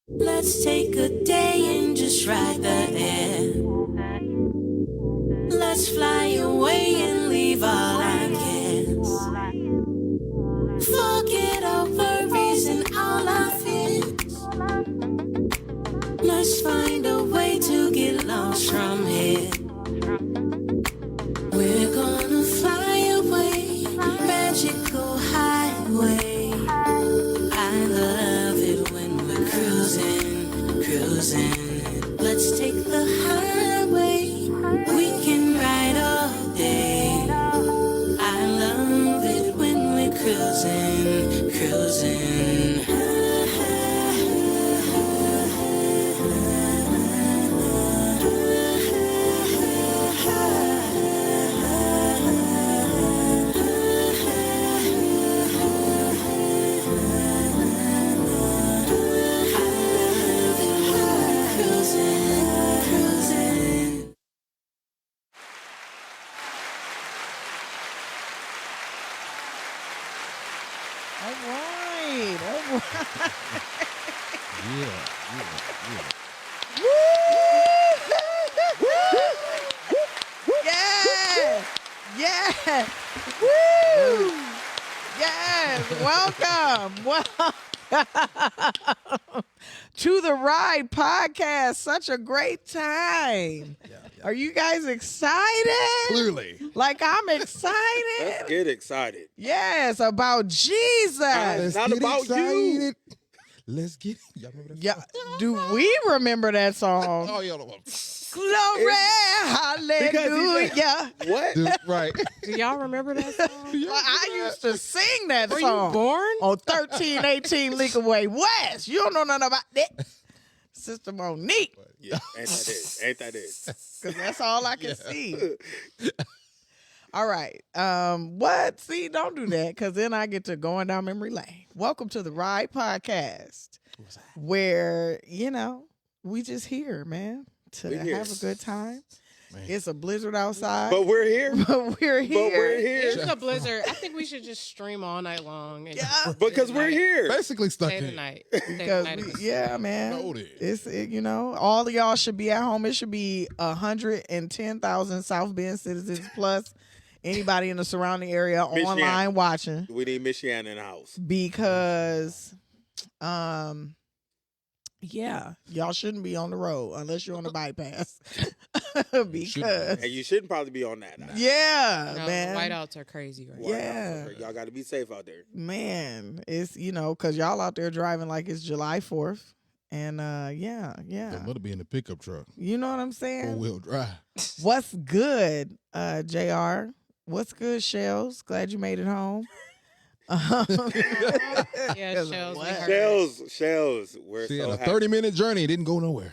Let's take a day and just ride the air. Let's fly away and leave all our cares. Forget our worries and all our fears. Let's find a way to get lost from here. We're gonna fly away, magical highway. I love it when we're cruising, cruising. Let's take the highway, we can ride all day. I love it when we're cruising, cruising. All right. All right. Yeah. Yeah. Woo. Yes. Welcome. Welcome to the Ride Podcast. Such a great time. Are you guys excited? Clearly. Like I'm excited. Let's get excited. Yes, about Jesus. It's not about you. Let's get it. Y'all remember that Yeah. song? Do we remember that song? Oh, y'all know. Glory, hallelujah. What? Dude, right. Do y'all remember that song? Well, I used to sing that Were song. you born? On 1318 Lincoln Way West. You don't know nothing about that. Sister Monique. Yeah, ain't that it? Ain't that it? Because that's all I can see. All right. What? See, don't do that because then I get to going down memory lane. Welcome to the Ride Podcast, where, we just here, man, to We here. have a good time. Man. It's a blizzard outside. But we're here. but we're here. But we're here. It's a blizzard. I think we should just stream all night long. And Yeah. Because we're here. Basically stuck Stay the in. night. Because yeah, man, Noted. all of y'all should be at home. It should be 110,000 South Bend citizens plus anybody in the surrounding area Michiana. online watching We need Miss Shannon in the house. because, yeah, y'all shouldn't be on the road unless you're on the bypass because And you shouldn't probably be on that. yeah, No, man, whiteouts are crazy right now. Yeah. Y'all got to be safe out there. man, it's because y'all out there driving like it's July 4th. And yeah. Don't let it be in the pickup truck. You know what I'm saying? 4-wheel drive. What's good, JR? What's good, Shells? Glad you made it home. Yeah, shells. we heard. Shells. We're See, so a happy. 30-minute journey. It didn't go nowhere.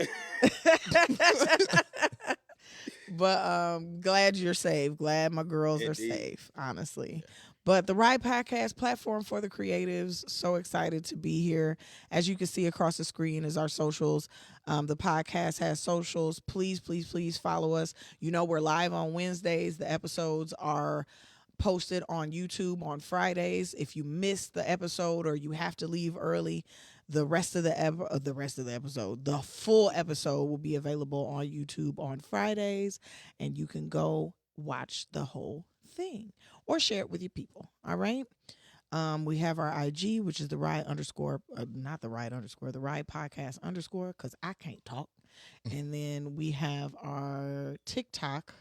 But glad you're safe. Glad my girls are Indeed. safe, honestly. But the Ride Podcast platform for the creatives, so excited to be here. As you can see across the screen is our socials. The podcast has socials. Please, please, please follow us. We're live on Wednesdays. The episodes are posted on YouTube on Fridays. If you missed the episode or you have to leave early, the full episode will be available on YouTube on Fridays, and you can go watch the whole thing or share it with your people. All right. We have our IG, which is the Ride the Ride Podcast _ because I can't talk. And then we have our TikTok,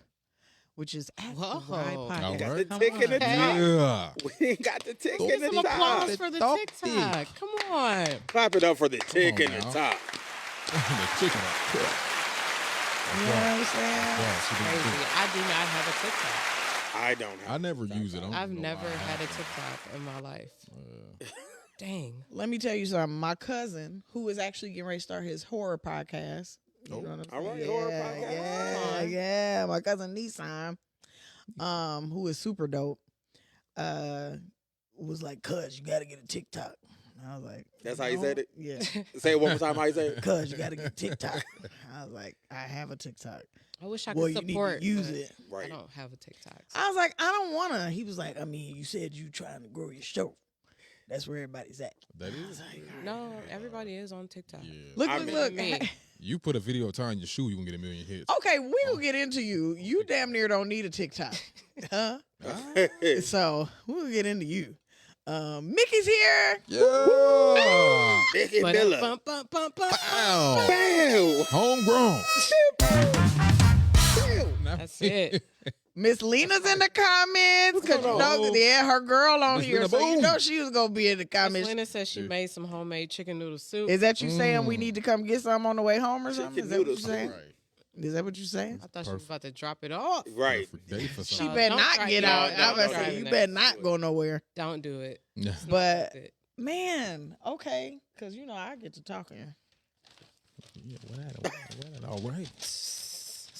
which is at the Whoa. Ride All Podcast. Got right. the tick in the top. Yeah. We ain't got the tick Throw in Some the applause top. for the Talk TikTok. Come on. Clap it up for the tick on in the now. top. The chicken up. You know what I'm saying? Crazy. I do not have a TikTok. I don't have I never use it. I don't I've know never why I had a have to. TikTok in my life. Dang. Let me tell you something. My cousin, who is actually getting ready to start his horror podcast. You know what I'm All saying? right, horror podcast. Yeah. My cousin Nissan, who is super dope, was like, "Cuz, you gotta get a TikTok." And I was like, That's how you said it? Yeah. Say it one more time how you say it. "Cuz, you gotta get a TikTok." I was like, "I have a TikTok." I wish I Well, could you need to support. use but it. I Right. don't have a TikTok. I was like, "I don't wanna." He was like, "I mean, you said you trying to grow your show." That's where everybody's at. That is. No, everybody is on TikTok. Yeah. Look, I look, mean- look. Me. You put a video of tying your shoe, you gonna get 1 million hits. Okay, we'll get into you. You damn near don't need a TikTok. Huh? So we'll get into you. Micki's here. Yeah. Micki But Miller. bum, bum, bum, bum. Wow. Bam. Homegrown. That's it. Miss Lena's in the comments. Cause you know, yeah, her girl on Miss here. Lena, So you boom. know she was gonna be in the Miss comments. Lena says she made some homemade chicken noodle soup. Is that you saying we need to come get some on the way home or something? Chicken Is that what you noodle saying? Right. Is that what you saying? I thought she was about to drop it off. Right. Perfect day for She something. better don't not try- get no, out. don't I'm about to try say you that. better not go nowhere. Don't do it. Yeah. But It. man, okay, because you know I get to talking. Yeah, all right.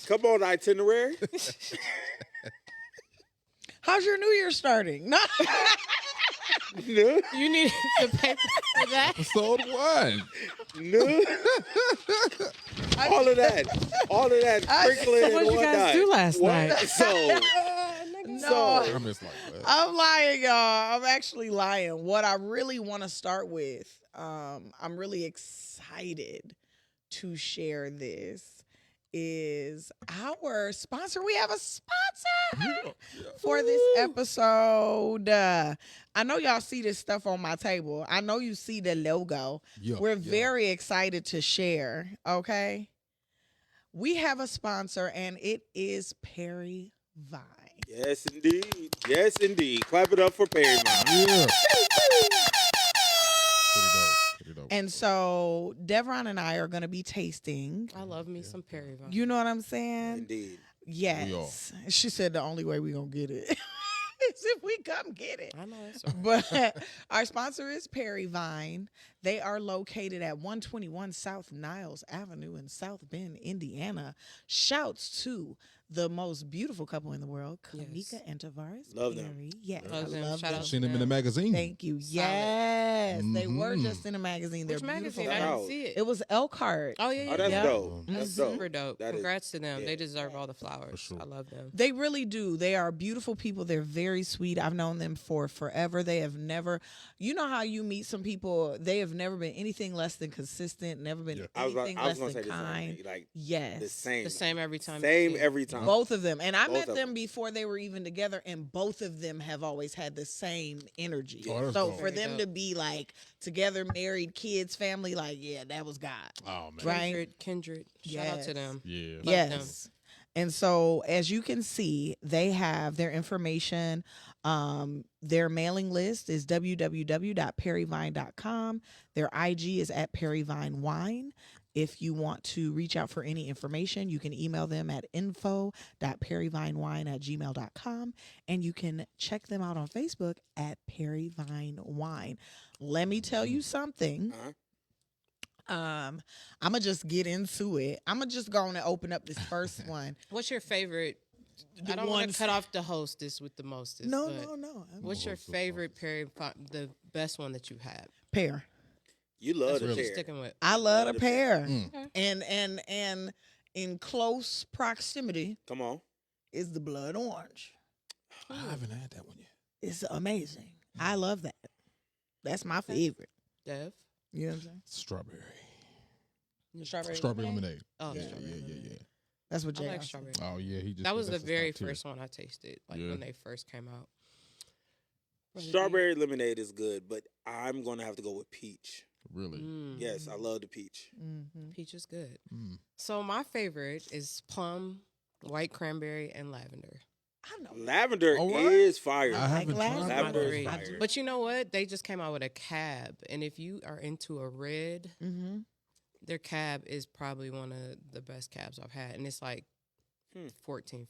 Come on, itinerary. How's your New Year starting? No. No. You need the paper for that. Episode 1. No. All of that. Sprinkling and What did you guys whatnot. do last What? night? So, No. I'm just like that. I'm lying, y'all. I'm actually lying. What I really want to start with, I'm really excited to share this, is our sponsor. We have a sponsor for this episode. I know y'all see this stuff on my table. I know you see the logo. Yeah, We're yeah. very excited to share, okay? We have a sponsor, and it is Perry Vine. yes, indeed. Yes, indeed. Clap it up for Perry. Yeah. Pretty dope. And so Devron and I are going to be tasting. I love me some Perry Vine. You know what I'm saying? Indeed. Yes. She said the only way we're going to get it is if we come get it. I know that's right. But our sponsor is Perry Vine. They are located at 121 South Niles Avenue in South Bend, Indiana. Shouts to the most beautiful couple in the world, Yes. Kanika and Tavares Love them. Perry. Yes, Love I them. love Shout them. out Seen them in the magazine. Thank you. Yes, they were Mhm. just in a magazine. They're Which magazine? beautiful. I Wow. didn't see it. It was Elkhart. Oh yeah, yeah. Oh, that's yeah. dope. That's dope. Super dope. That is- Congrats to them. yeah. They deserve all the flowers. For sure. I love them. They really do. They are beautiful people. They're very sweet. I've known them for forever. They have never, you know how you meet some people, they have never been anything less than consistent, never been Yeah. anything I was less gonna than say the same kind. thing. Like Yes. the same. The same every time. Same you see. every time. Both of them. And I Both met of them them. before they were even together, and both of them have always had the same energy. Oh, that's So dope. for Very them dope. to be like together, married, kids, family, like, yeah, that was God. Oh man. Right. Kindred. Shout out Yes. to them. Yeah. Love Yes. And so, as you can see, they have their information. Their mailing list is www.perryvine.com. Their IG is at perryvinewine. If you want to reach out for any information, you can email them at info.perryvinewine@gmail.com. And you can check them out on Facebook at perryvinewine. Let me tell you something. Uh-huh. I'm gonna just get into it. I'm gonna just go on and open up this first one. What's your favorite? The I don't want ones- to cut off the hostess with the mostest. No, but no. What's your favorite Perry? The best one that you had? Pear. You love That's the what you're pear. sticking with. I love Love a the pear. pear. And in close proximity Come on. is the blood orange. I haven't had that one yet. It's amazing. I love that. That's my favorite. Dev. You know what I'm saying? Strawberry. Strawberry. lemonade. Oh, yeah, strawberry yeah, lemonade. yeah. That's what I Jay like said. strawberry. Oh yeah, he just. That was the that's his very top tier. first one I tasted, like Yeah. when they first came out. Strawberry lemonade is good, but I'm gonna have to go with peach. Really. Mm. Yes, I love the peach. Mm-hmm. Peach is good. Mm. So my favorite is plum, white cranberry, and lavender. I know. Lavender All right. is fire. I haven't lavender. tried Lavender that. is I fire. But you know what? They just came out with a cab, and if you are into a red, Mm-hmm. their cab is probably one of the best cabs I've had, and it's like 14-15%.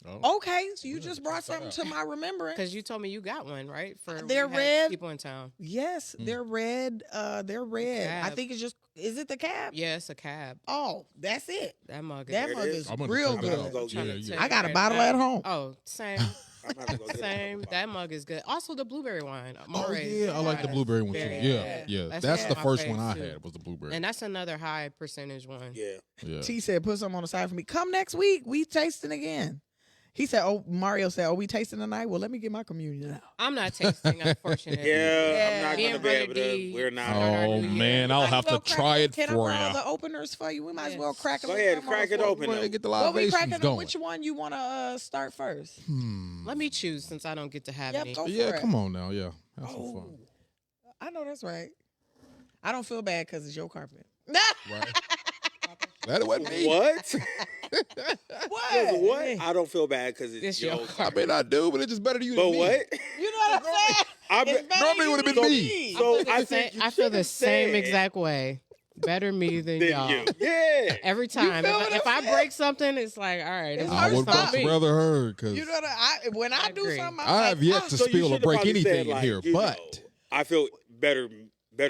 Oh. Okay, so you Yeah, just brought check that something to my remembrance. Because you told me you got one, right? For They're we had red. people in town. Yes, Mm. they're red. They're red. I cab. think it's just. Is it the cab? Yeah, it's a cab. Oh, that's it. That mug. That There it mug is. is I'm gonna real check that good. out. Go Trying get to it. tell I you got a right bottle now. at home. Oh, same. I'm gonna have to go get Same. it. That mug is good. Also, the blueberry wine. Oh Moray. yeah, I like the blueberry one too. Very Yeah, good. yeah. That's That's the my first one I fave, too. had was the blueberry. And that's another high percentage one. Yeah. Yeah. T said, "Put some on the side for me. Come next week. We tasting again." He said, "Oh, Mario said, oh, we tasting tonight? Well, let me get my communion out." I'm not tasting, unfortunately. Yeah, I'm not Me gonna and be Brother able D. to. We're not. Oh man, I'll have to try it Can I for roll you. the openers for you? We might as well crack them. Go ahead, crack it open. Go ahead, Though. get the What we libations cracking on? going. Which one you want to start first? Let me choose since I don't get to have any. Go for Yeah, it. come on now. Yeah, have some Oh, fun. I know that's right. I don't feel bad because it's your carpet. Right. That wasn't me. What? What? What? I don't feel bad because it's It's your. your I mean, I do, but it's just better to you But than me. what? You know what I'm saying? I It's better normally you would've been than me. So I I feel, think you I feel the should've same said exact way. Better me than than y'all. you. Yeah. Every time. feel what If I'm I saying? break something, it's like, all right. It's I her would stop. much rather her because You know that when I do agree. something, I I'm have like, yet to So you spill or should've break probably anything said, in like, here, you but know, I feel better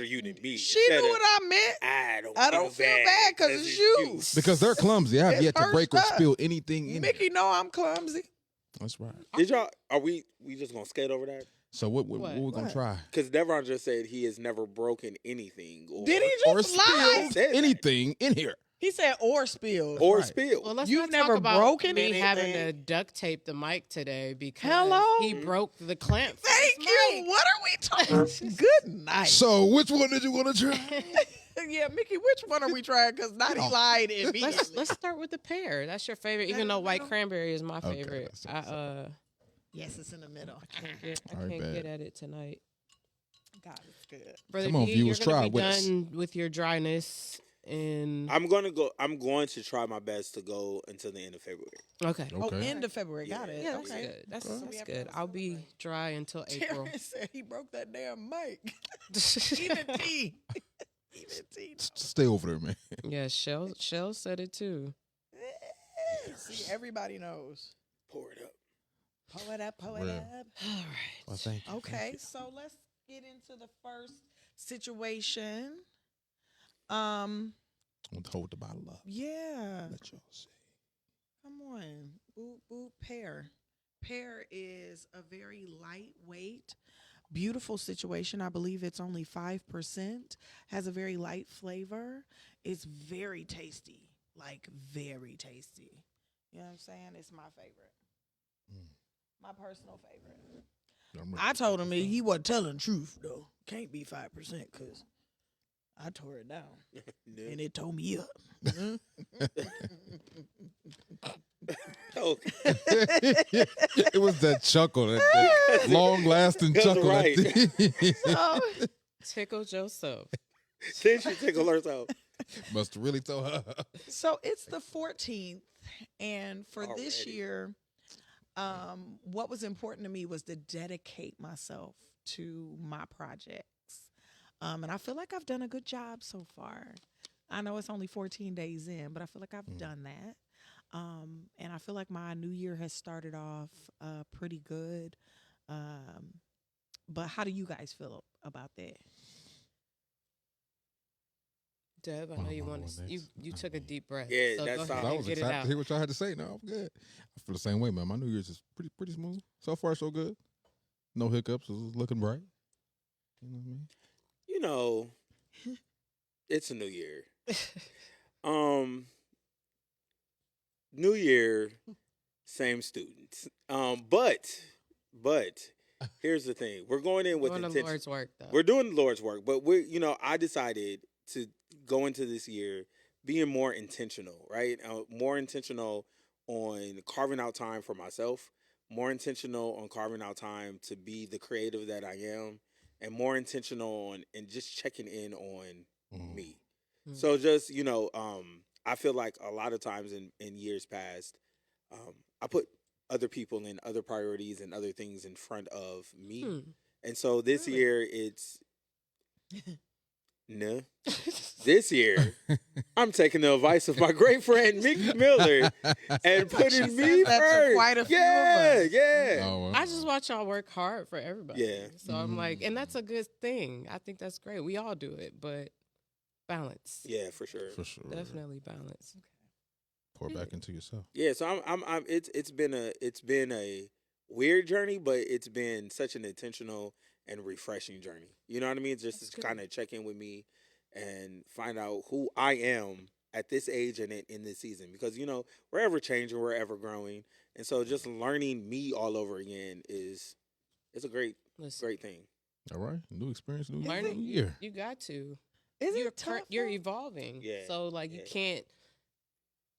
you than me. She instead knew of, what I meant. I I don't feel bad because it's you. because they're clumsy, I have It's yet to her break or stuff. spill anything in Mickey know I'm clumsy. here. That's right. Did y'all? Are we just gonna skate over that? So what we gonna What? try? Because Devron just said he has never broken anything. Or, Did he Or just lie? spill Said that. anything in here? He said or spilled. Or right. spilled. Well, let's You've not never talk about broken me having to anything. duct tape the mic today because Hello? he broke the clamp. for Thank his you. mic. What are we talking? Good night. So which one did you want to try? Yeah, Mickey, which one are we trying? Because not he lied immediately. Let's start with the pear. That's your favorite, even though white cranberry is my favorite. that's what's Yes, it's in the middle. I All right, can't bad. get at it tonight. God, it's good. Brother Come on, D, viewers, you're gonna try be with us. done with your dryness in. I'm going to try my best to go until the end of February. Okay. Oh, Okay. end of February. Got it. Yeah, that's okay. good. That's, So we that's have to good. go I'll be celebrate. dry until April. Terrence said he broke that damn mic. Even T. Even T. Stay over there, man. Yeah, Shell said it too. See, everybody knows. Pour it up. Pull it up, pull it Real. up. All right. Well, thank you. Okay, so let's get into the first situation. I'm gonna hold the bottle up. Yeah. Let y'all see. Come on. Boop, boop, pear. Pear is a very lightweight, beautiful situation. I believe it's only 5%. Has a very light flavor. It's very tasty. Like, very tasty. You know what I'm saying? It's my favorite. My personal favorite. I'm ready. I told him he wasn't telling the truth, though. Can't be 5% because I tore it down. No. And it tore me up. Oh, It was that chuckle, that long-lasting chuckle. Right. So, Tickle yourself. then she tickle herself. Must have really told her. so it's the 14th. And for this Already. year, what was important to me was to dedicate myself to my projects. And I feel like I've done a good job so far. I know it's only 14 days in, but I feel like I've done that. And I feel like my new year has started off pretty good. But how do you guys feel about that? Deb, I know you want to. You took a deep breath. Yeah, so that's go ahead how- I and was get it excited out. to hear what y'all had to say. No, I'm good. I feel the same way, man. My New Year's is pretty smooth. So far, so good. No hiccups. It's looking bright. You know what I mean? You know, it's a new year. New year, same students. But here's the thing: we're going in with Doing the intention. Lord's work, though. We're doing the Lord's work, but I decided to go into this year being more intentional, right? More intentional on carving out time for myself, more intentional on carving out time to be the creative that I am, and more intentional on and just checking in on me. Mm. So just, I feel like a lot of times in years past, I put other people and other priorities and other things in front of me. And so this Really? year it's no. This year, I'm taking the advice of my great friend Micki Miller and putting me said that to first. quite a few of us. Yeah. Oh, well. I just watch y'all work hard for everybody. Yeah. So I'm like, and that's a good thing. I think that's great. We all do it, but balance. Yeah, for sure. For sure. Definitely balance. Pour back into yourself. Yeah, so it's been a weird journey, but it's been such an intentional and refreshing journey. You know what I mean? Just That's to good. kind of check in with me and find out who I am at this age and in this season, because we're ever changing, we're ever growing, and so just learning me all over again is a great thing. All right, new experience, new Learning. year. You got to. Is it tough? You're though? evolving. Yeah. So you can't.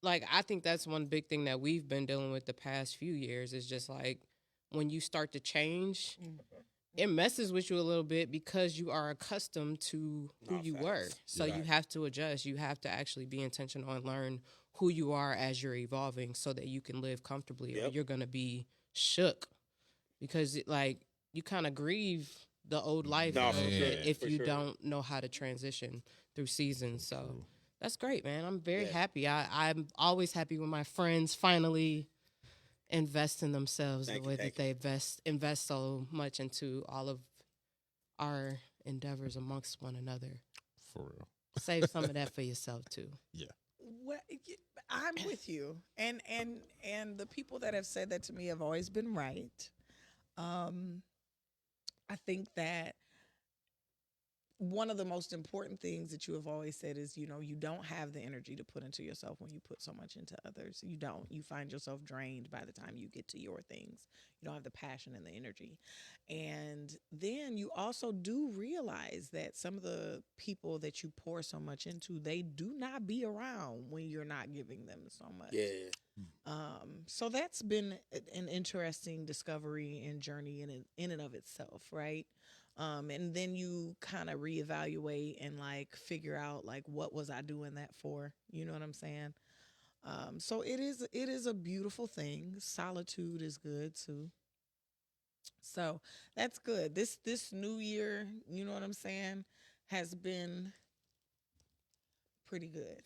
I think that's one big thing that we've been dealing with the past few years is just when you start to change, it messes with you a little bit because you are accustomed to who you were. So you have to adjust. You have to actually be intentional and learn who you are as you're evolving so that you can live comfortably, or you're going to be shook because you kind of grieve the old life if you don't know how to transition through seasons. So that's great, man. I'm very happy. I'm always happy when my friends finally invest in themselves the way that they invest so much into all of our endeavors amongst one another. For real. Save some of that for yourself too. Yeah. Well, I'm with you, and the people that have said that to me have always been right. I think that one of the most important things that you have always said is, you don't have the energy to put into yourself when you put so much into others. You don't. You find yourself drained by the time you get to your things. You don't have the passion and the energy. And then you also do realize that some of the people that you pour so much into, they do not be around when you're not giving them so much. Yeah. So that's been an interesting discovery and journey in and of itself, right? And then you kind of reevaluate and figure out what was I doing that for? You know what I'm saying? So it is a beautiful thing. Solitude is good too. So that's good. This new year, you know what I'm saying, has been pretty good.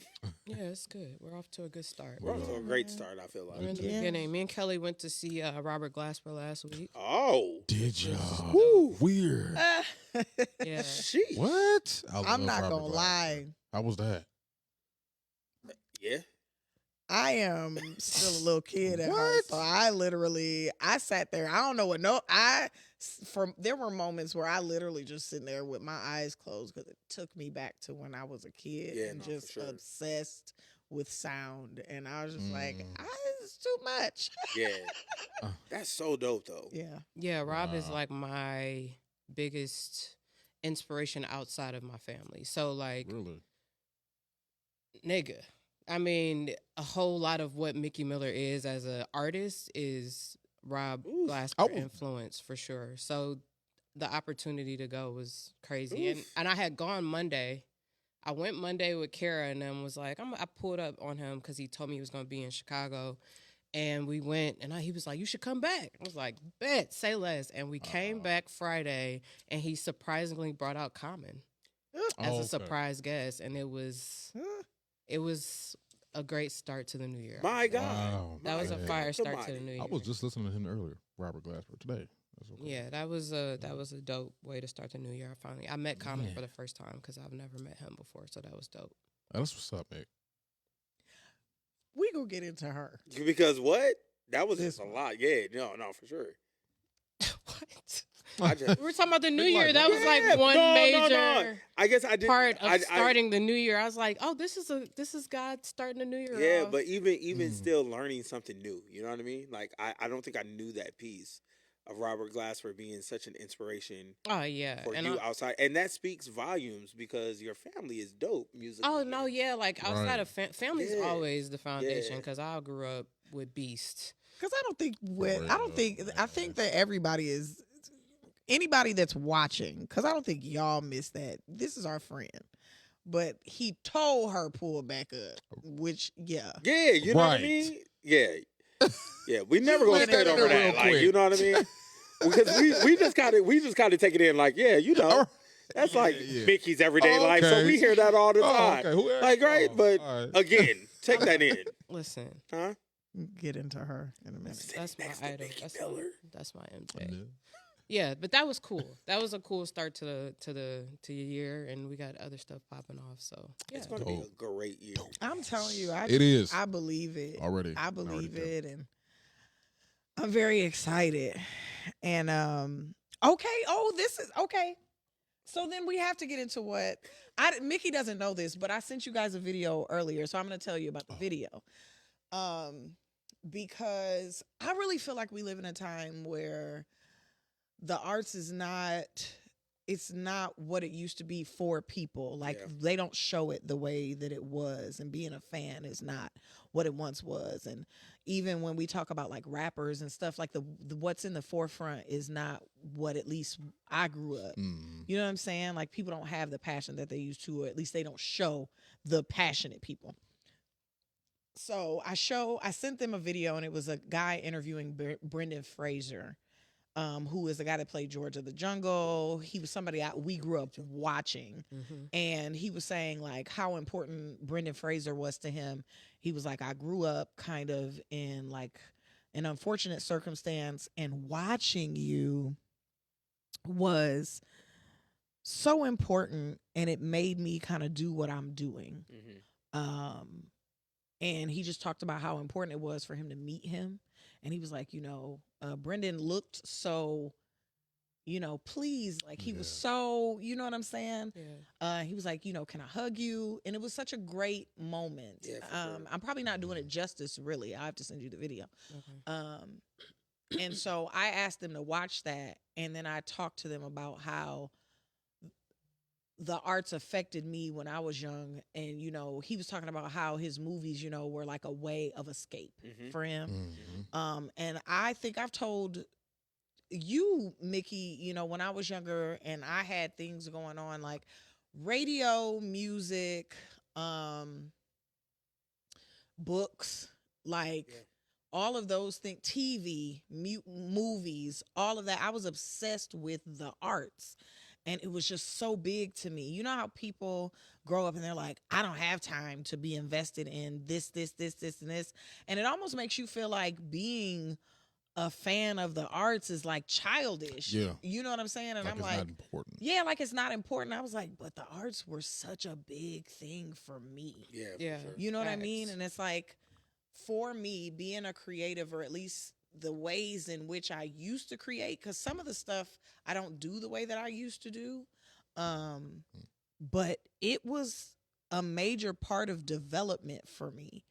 Yeah, it's good. We're off to a good start. We're off to a great start, I feel like. We're in the beginning. Me and Kelly went to see Robert Glasper last week. Oh. Did y'all? Woo. Weird. Yeah. Sheesh. What? I'm not going to lie. How was that? Yeah. I am still a little kid at heart, so I sat there. I don't know what there were moments where I literally just sitting there with my eyes closed because it took me back to when I was a kid and just obsessed with sound, and I was just like, it's too much. Yeah, that's so dope though. Yeah. Rob is my biggest inspiration outside of my family. So really, nigga. I mean, a whole lot of what Micki Miller is as an artist is Rob Glasper influence for sure. So the opportunity to go was crazy. And I had gone Monday. I went Monday with Kara and then was like, I pulled up on him because he told me he was going to be in Chicago. And we went, and he was like, you should come back. I was like, bet, say less. And we came back Friday, and he surprisingly brought out Common as a surprise guest. And it was a great start to the new year. My God. Wow. That was a fire start to the new year. I was just listening to him earlier, Robert Glasper, today. That's okay. Yeah, that was a dope way to start the new year. I met Common for the first time because I've never met him before, so that was dope. That's what's up, Nick. We gonna get into her because what? That was just a lot. Yeah, no, for sure. What? We were talking about the new year. That was one major. I guess I did part of starting the new year. I was like, oh, this is God starting the new year. Yeah, off. but even still learning something new. You know what I mean? I don't think I knew that piece of Robert Glasper being such an inspiration. Oh yeah, for you outside, and that speaks volumes because your family is dope musically. Oh no, yeah, outside of family's always the foundation because I grew up with Beast. Because I think that everybody is. Anybody that's watching, because I don't think y'all miss that. This is our friend. But he told her pull back up, which, Yeah, you know what I mean? Yeah. Yeah, we never go straight over that. You know what I mean? Because we just gotta take it in that's Micki's everyday life. So we hear that all the time. Okay. But again, take that in. Listen. Huh? Get into her in a minute. That's my idol. That's my MJ. Yeah, but that was cool. That was a cool start to the year, and we got other stuff popping off. So it's gonna be a great year. I'm telling you, it is. I believe it already. I believe it, and I'm very excited. And okay. Oh, this is okay. So then we have to get into what Micki doesn't know this, but I sent you guys a video earlier, so I'm going to tell you about the video. Because I really feel like we live in a time where the arts is not, it's not what it used to be for people. Like they don't show it the way that it was, and being a fan is not what it once was. And even when we talk about like rappers and stuff, like the what's in the forefront is not what at least I grew up. You know what I'm saying? Like people don't have the passion that they used to, or at least they don't show the passionate people. So I sent them a video, and it was a guy interviewing Brendan Fraser, who is the guy that played George of the Jungle. He was somebody we grew up watching. And he was saying like how important Brendan Fraser was to him. He was like, I grew up kind of in like an unfortunate circumstance, and watching you was so important, and it made me kind of do what I'm doing. And he just talked about how important it was for him to meet him. And he was like, Brendan looked so, pleased. Like he was so, you know what I'm saying? Yeah. He was like, can I hug you? And it was such a great moment. Yeah, sure. I'm probably not doing it justice, really. I have to send you the video. Okay. And so I asked them to watch that. And then I talked to them about how the arts affected me when I was young. And, he was talking about how his movies, were like a way of escape for him. And I think I've told you, Micki, when I was younger and I had things going on like radio, music, books, like all of those things, TV, movies, all of that. I was obsessed with the arts. And it was just so big to me. You know how people grow up and they're like, I don't have time to be invested in this, and this. And it almost makes you feel like being a fan of the arts is like childish. Yeah. You know what I'm saying? And I'm like, not important. Yeah, like it's not important. I was like, but the arts were such a big thing for me. Yeah. For sure. You know what I mean? And it's like, for me, being a creative, or at least the ways in which I used to create, because some of the stuff I don't do the way that I used to do, but it was a major part of development for me.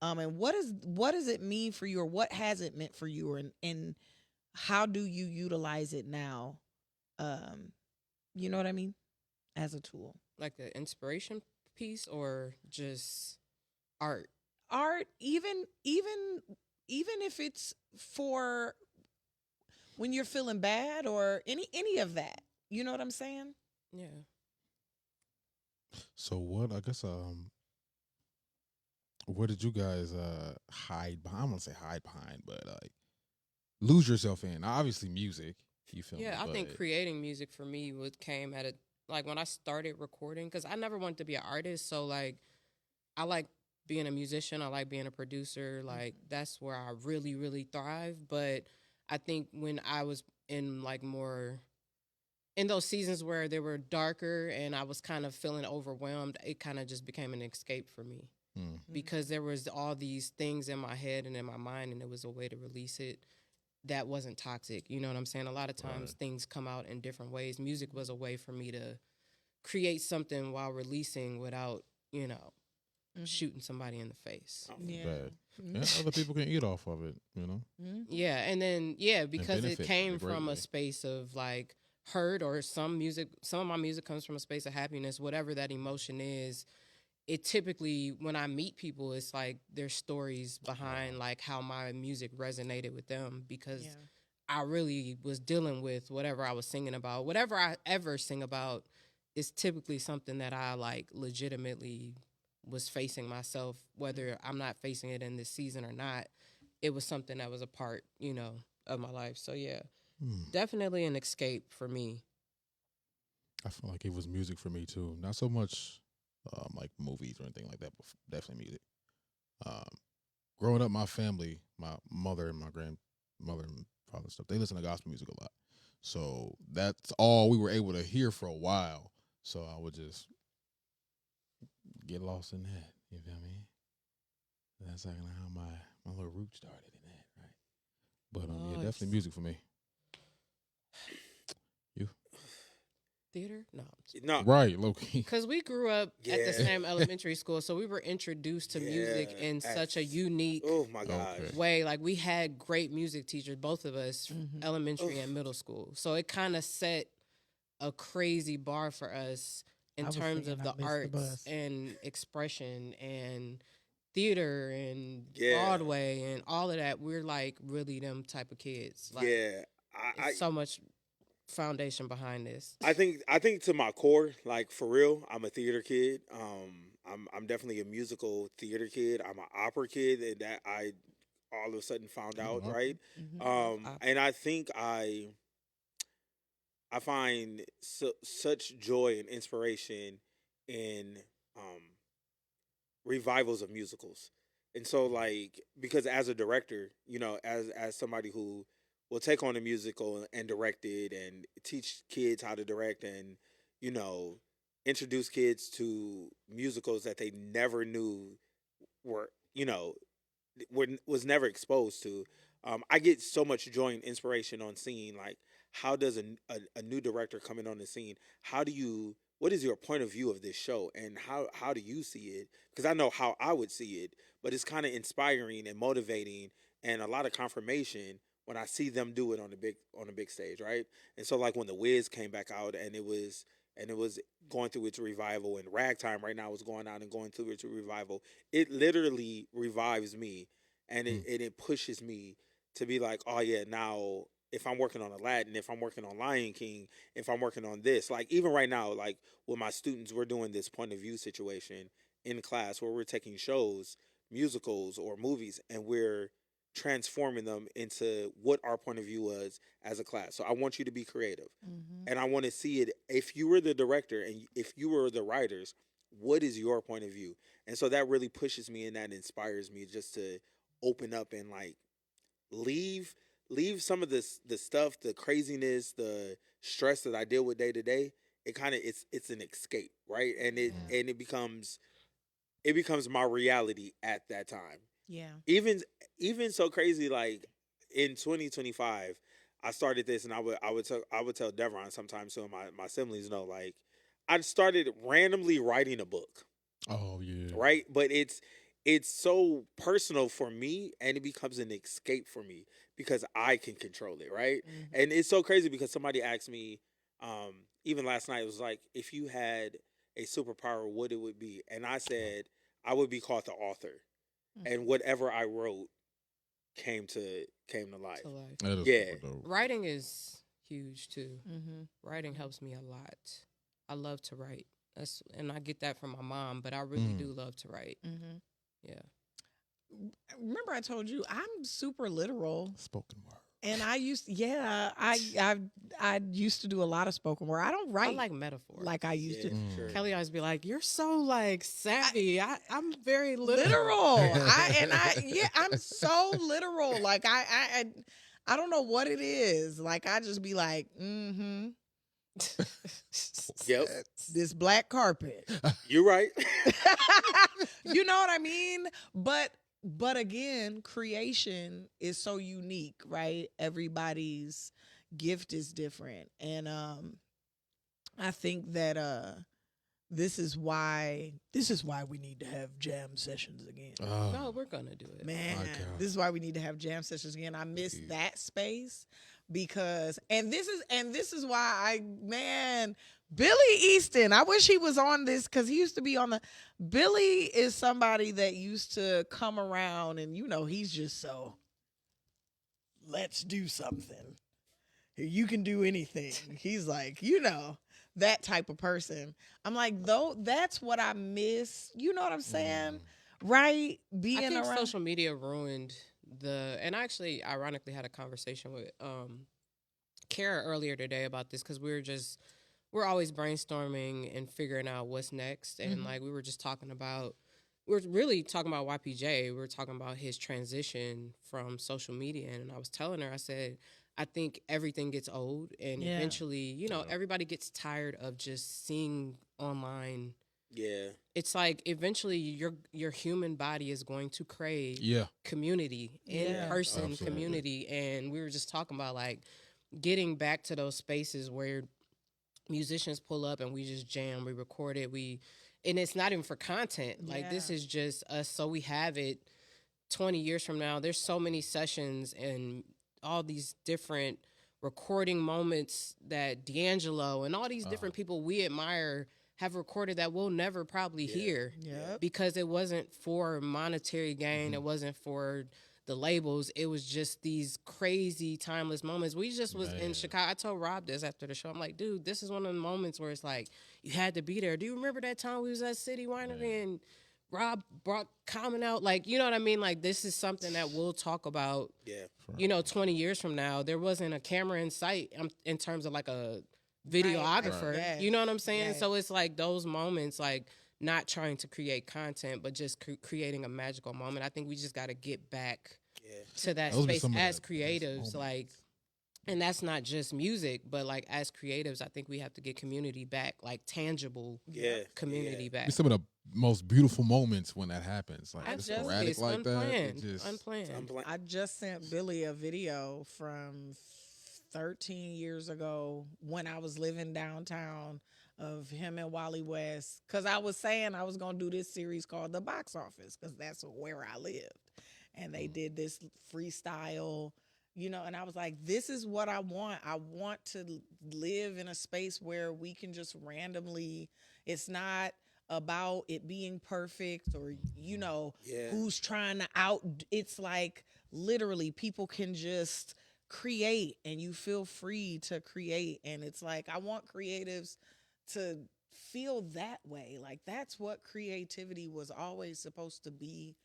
And what does it mean for you, or what has it meant for you, and how do you utilize it now? You know what I mean? As a tool, like the inspiration piece, or just art. Even if it's for when you're feeling bad, or any of that. You know what I'm saying? Yeah. So what, I guess, what did you guys hide behind? I don't want to say hide behind, but like lose yourself in? Obviously music, you feel me? Yeah, I think creating music for me came at like when I started recording, because I never wanted to be an artist. So like I like being a musician, I like being a producer, like that's where I really, really thrive. But I think when I was in like more in those seasons where they were darker and I was kind of feeling overwhelmed, it kind of just became an escape for me. Because there was all these things in my head and in my mind, and it was a way to release it that wasn't toxic. You know what I'm saying? A lot of times things come out in different ways. Music was a way for me to create something while releasing without, shooting somebody in the face. Yeah. And other people can eat off of it, Yeah, and then because it came from a space of like hurt, or some of my music comes from a space of happiness, whatever that emotion is. It typically, when I meet people, it's like there's stories behind like how my music resonated with them, because I really was dealing with whatever I was singing about. Whatever I ever sing about is typically something that I like legitimately was facing myself, whether I'm not facing it in this season or not. It was something that was a part, of my life. So definitely an escape for me. I feel like it was music for me too. Not so much like movies or anything like that, but definitely music. Growing up, my family, my mother and my grandmother and father and stuff, they listen to gospel music a lot. So that's all we were able to hear for a while. So I would just get lost in that. You feel me? That's like how my little root started in that, right? But definitely music for me. You? theater? No. No, Right, low key. Because we grew up at Yeah. the same elementary school, so we were introduced to music Yeah, in such a unique oh my gosh. Okay. way. Like, we had great music teachers, both of us, Mhm. elementary Oof. and middle school. So it kind of set a crazy bar for us in I was terms of thinking I the missed the arts bus. and expression and theater and Yeah. Broadway and all of that. We're like really them type of kids. Like, Yeah, it's so much foundation behind this. I think to my core, like for real, I'm a theater kid. I'm definitely a musical theater kid. I'm an opera kid, and that I all of a sudden found Oh, out, opera. right? Mhm. Opera. And I think I find such joy and inspiration in revivals of musicals. And so like because as a director, you know, as somebody who will take on a musical and direct it and teach kids how to direct and, you know, introduce kids to musicals that they never knew were, you know, was never exposed to. I get so much joy and inspiration on seeing like how does a new director coming on the scene? What is your point of view of this show and how do you see it? Because I know how I would see it, but it's kind of inspiring and motivating and a lot of confirmation when I see them do it on the big stage, right? And so like when The Wiz came back out and it was going through its revival and Ragtime right now is going out and going through its revival. It literally revives me and it pushes me to be like, oh yeah, now if I'm working on Aladdin, if I'm working on Lion King, if I'm working on this, like even right now, like with my students, we're doing this point of view situation in class where we're taking shows, musicals or movies, and we're transforming them into what our point of view was as a class. So I want you to be creative. Mhm. And I want to see it. If you were the director and if you were the writers, what is your point of view? And so that really pushes me and that inspires me just to open up and like leave some of the stuff, the craziness, the stress that I deal with day to day. It kind of it's an escape, right? And it becomes my reality at that time. Yeah. Even so crazy like in 2025 I started this and I would tell Devron sometimes so my siblings know like I started randomly writing a book, Oh yeah. right? But it's so personal for me and it becomes an escape for me because I can control it, right? Mhm. And it's so crazy because somebody asked me even last night it was like if you had a superpower what it would be and I said I would be called the author and whatever I wrote came to life. To life. That is Yeah. super dope. Writing is huge too. Mhm. Writing helps me a lot. I love to write. And I get that from my mom, but I really do love to write. Mhm. Yeah. Remember I told you I'm super literal. Spoken word. And I used, I used to do a lot of spoken word. I don't write I like metaphors. like I used Yeah, to. for sure. Kelly always be like, "You're so like savvy." I'm very Literal. literal. I'm so literal. Like I don't know what it is. Like I just be like, Yep. this black carpet. You're right. You know what I mean? But again, creation is so unique, right? Everybody's gift is different. And I think that this is why we need to have jam sessions again. No, we're gonna do it. Man, my God. this is why we need to have jam sessions again. I miss that space because this is why Billy Easton, I wish he was on this because he used to be on the Billy is somebody that used to come around and he's just so let's do something. You can do anything. He's like, that type of person. I'm like, though, that's what I miss. You know what I'm saying? Right? Being I think around. social media ruined and I actually ironically had a conversation with Kara earlier today about this because we're always brainstorming and figuring out what's next. And like we were really talking about YPJ. We were talking about his transition from social media. And I was telling her, I said, I think everything gets old and eventually, everybody gets tired of just seeing online. Yeah. It's like eventually your human body is going to crave community, in-person community. And we were just talking about like getting back to those spaces where musicians pull up and we just jam, we record it, and it's not even for content. Like this Yeah. is just us, so we have it 20 years from now. There's so many sessions and all these different recording moments that D'Angelo and all these different people we admire have recorded that we'll never probably hear Yep. because it wasn't for monetary gain. It wasn't for the labels. It was just these crazy timeless moments. We just was in Chicago. I told Rob this after the show. I'm like, dude, this is one of the moments where it's like, you had to be there. Do you remember that time we was at City Winery and Rob brought Common out? Like, you know what I mean? Like, this is something that we'll talk about, 20 years from now. There wasn't a camera in sight in terms of like a videographer. Right. You know what I'm saying? Right. So it's like those moments, like not trying to create content, but just creating a magical moment. I think we just got to get back to that Those be space some of as the best creatives. moments. Like, and that's not just music, but like as creatives, I think we have to get community back, like tangible community back. Be some of the most beautiful moments when that happens. Like it's Absolutely. sporadic It's like unplanned. that. It just, Unplanned. I just sent Billy a video from 13 years ago when I was living downtown of him and Wally West. Because I was saying I was going to do this series called The Box Office because that's where I lived. And they did this freestyle, and I was like, this is what I want. I want to live in a space where we can just randomly, it's not about it being perfect or, who's trying to it's like literally people can just create and you feel free to create. And it's like, I want creatives to feel that way. Like that's what creativity was always supposed to be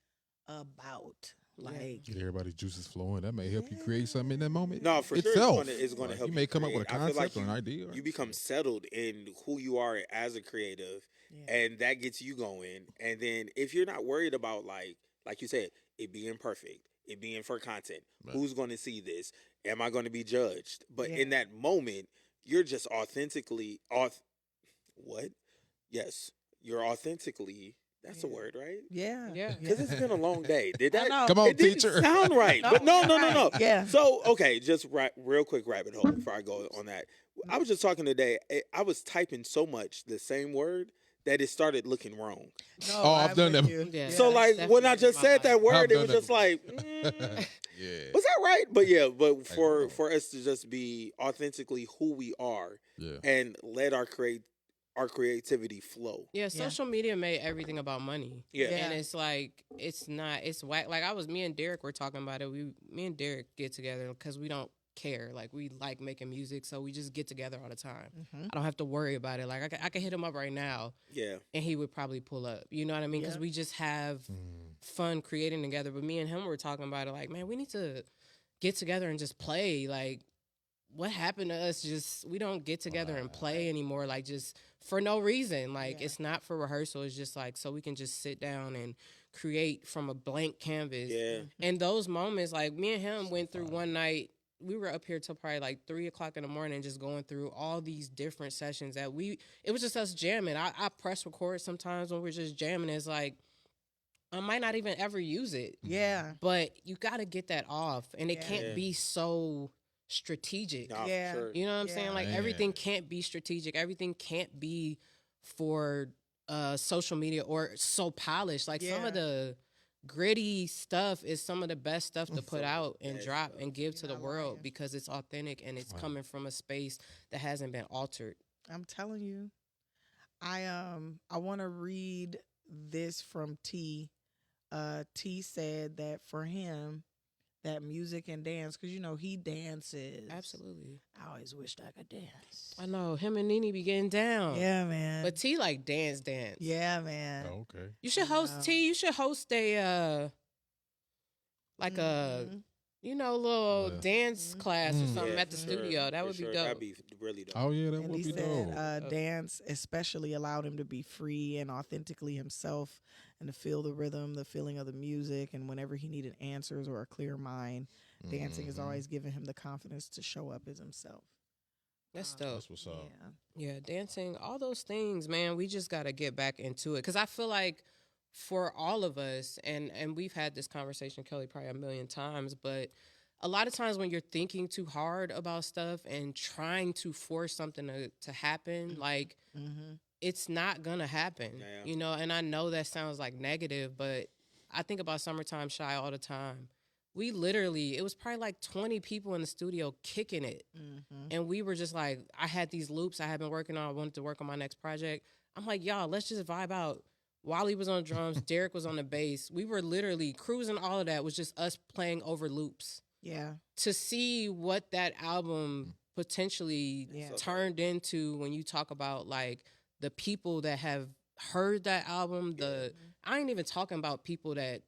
about. Like get everybody's juices flowing. That may help you create something in that moment. No, for itself. sure, it's going to help. You may come up with a create. I feel concept like or an idea. You become settled in who you are as a creative, and that gets you going. And then if you're not worried about like you said, it being perfect, it being for content, who's going to see this? Am I going to be judged? But in that moment, you're just authentically what? Yes, you're authentically. That's a word, right? Yeah. Because it's been a long day. Did that? Come on, it didn't teacher. sound right. But no. Yeah. So, okay, just real quick rabbit hole before I go on that. I was just talking today. I was typing so much the same word that it started looking wrong. No, Oh, I've done with that. you. Yeah. So, like, when I just said that word, I've it done was that just like, Yeah. was that right? But for us to just be authentically who we are and let our creativity flow. Yeah, social media made everything about money. Yeah. And it's like, it's whack. Like me and Derek were talking about it. Me and Derek get together because we don't care. Like we like making music, so we just get together all the time. I don't have to worry about it. Like I could hit him up right now. Yeah. And he would probably pull up. You know what I mean? Because we just have fun creating together. But me and him were talking about it like, man, we need to get together and just play. Like, what happened to us? Just, we don't get together and play anymore. Like, just for no reason. Like, it's not for rehearsal. It's just like, so we can just sit down and create from a blank canvas. Yeah. And those moments, like, me and him went through one night. We were up here till probably like 3:00 in the morning, just going through all these different sessions that it was just us jamming. I press record sometimes when we're just jamming. It's like, I might not even ever use it. Yeah. But you got to get that off. And it can't be so strategic. Nah, Yeah. for sure. You know what I'm saying? Like, Man. everything can't be strategic. Everything can't be for social media or so polished. Like, some of the gritty stuff is some of the best stuff to put out and drop and give to the world because it's authentic and it's coming from a space that hasn't been altered. I'm telling you. I want to read this from T. T said that for him, that music and dance, because he dances. Absolutely. I always wished I could dance. I know him and Nene be getting down. Yeah, man. But T like dance. Yeah, man. Oh, okay. You should host T. You should host a like a little dance class or something at the studio. That would be dope. That'd be really dope. Oh yeah, that And would he be said dope. dance especially allowed him to be free and authentically himself and to feel the rhythm, the feeling of the music. And whenever he needed answers or a clear mind, dancing has always given him the confidence to show up as himself. That's dope. That's what's up. Yeah. Yeah, dancing, all those things, man. We just got to get back into it. Because I feel like for all of us, and we've had this conversation, Kelly, probably a million times, but a lot of times when you're thinking too hard about stuff and trying to force something to happen, like it's not gonna happen, you know. And I know that sounds like negative, but I think about Summertime Shy all the time. We literally, it was probably like 20 people in the studio kicking it. And we were just like, I had these loops I had been working on. I wanted to work on my next project. I'm like, y'all, let's just vibe out. Wally was on drums. Derek was on the bass. We were literally cruising. All of that was just us playing over loops. Yeah. To see what that album potentially turned into when you talk about like the people that have heard that album, I ain't even talking about people that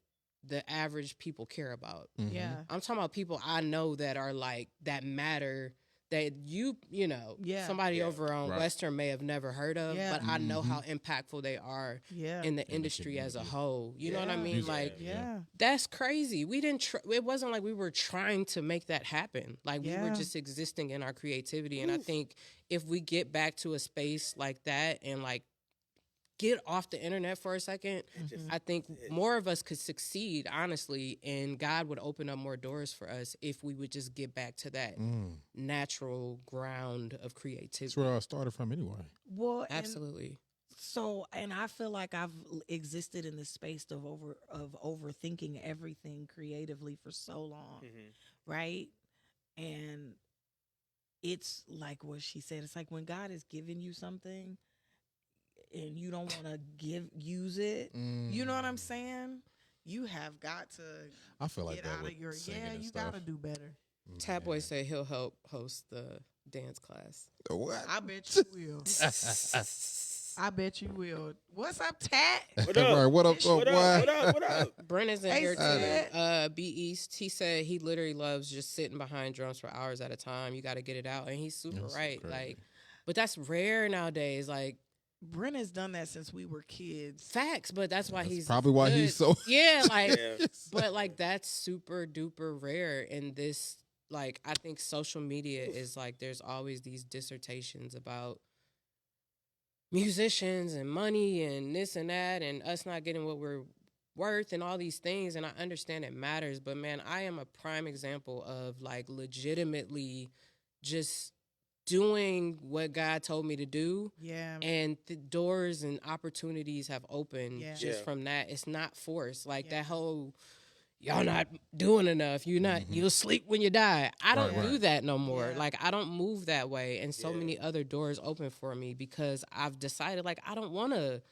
the average people care about. Yeah. I'm talking about people I know that are like, that matter, that you know, somebody over on Western may have never heard of, but I know how impactful they are in the industry as a whole. You know what I mean? Music, like, yeah. that's crazy. We didn't, it wasn't like we were trying to make that happen. Like, we were just existing in our creativity. And I think if we get back to a space like that and like, get off the internet for a second, I think more of us could succeed, honestly, and God would open up more doors for us if we would just get back to that natural ground of creativity. That's where I started from anyway. Well, absolutely. And I feel like I've existed in this space of overthinking everything creatively for so long, right? And it's like what she said. It's like when God is giving you something and you don't want to use it. You know what I'm saying? You have got to. I feel like get that out with of your singing and you stuff. gotta do better. Tab Boy said he'll help host the dance class. What? I bet you will. I bet you will. What's up, Tat? What up? Right, what up? What up? What up? What up? Brennan's in Hey, here Sid. too. B East. He said he literally loves just sitting behind drums for hours at a time. You got to get it out, and he's super That's so right. crazy. Like, but that's rare nowadays. Like, Brenna's done that since we were kids. facts, but that's why That's he's probably why he's good. so. Yeah, like, Yeah. but like that's super duper rare in this. Like, I think social media is like there's always these dissertations about musicians and money and this and that and us not getting what we're worth and all these things, and I understand it matters, but man, I am a prime example of like legitimately just doing what God told me to do. Yeah. And the doors and opportunities have opened Yeah. just Yeah. from that. It's not forced. Like Yeah. that whole, y'all not doing enough. You're not, you'll sleep when you die. I don't Right, do right. that no more. Yeah. Like I don't move that way. And so Yeah. many other doors open for me because I've decided like I don't want to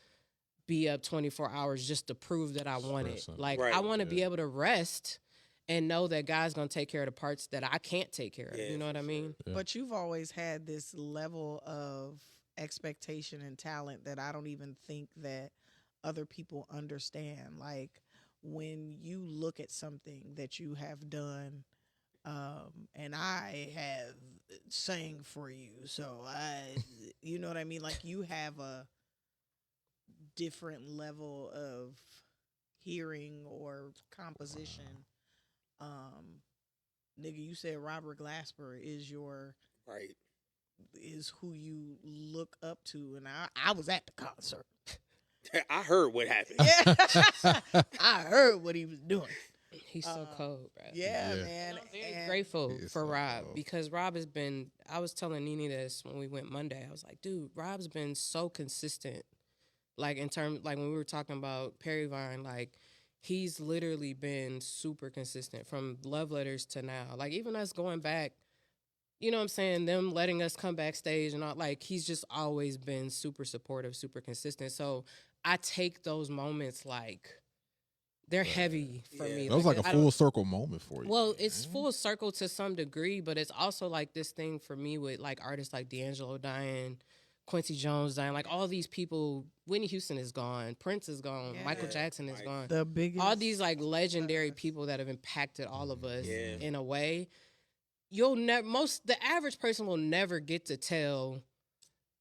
be up 24 hours just to prove that I want it. Stressing. Like Right. I want to be Yeah. able to rest and know that God's going to take care of the parts that I can't take care of. Yeah, You know what I for mean? Yeah. But you've always had this level of expectation and talent that I don't even think that other people understand. Like when you look at something that you have done, and I have sang for you, so you know what I mean? Like you have a different level of hearing or composition. Nigga, you said Robert Glasper is Right. is who you look up to, and I was at the concert. I heard what happened. Yeah, I heard what he was doing. He's so cold, bro. Yeah, Yeah. man. I'm very And- grateful He is for so Rob cold. because Rob has been. I was telling Nene this when we went Monday. I was like, dude, Rob's been so consistent. Like in terms, like when we were talking about Perry Vine, like he's literally been super consistent from Love Letters to now. Like even us going back, you know what I'm saying? Them letting us come backstage and all. Like he's just always been super supportive, super consistent. So I take those moments like they're heavy for Yeah. me. That was like a I don't- full circle moment for you. well, it's full circle to some degree, but it's also like this thing for me with like artists like D'Angelo dying, Quincy Jones dying, like all these people. Whitney Houston is gone, Prince is gone, Yeah. Michael Jackson is Right. gone. the biggest, All these like legendary people that have impacted all of us Yeah. in a way. You'll never the average person will never get to tell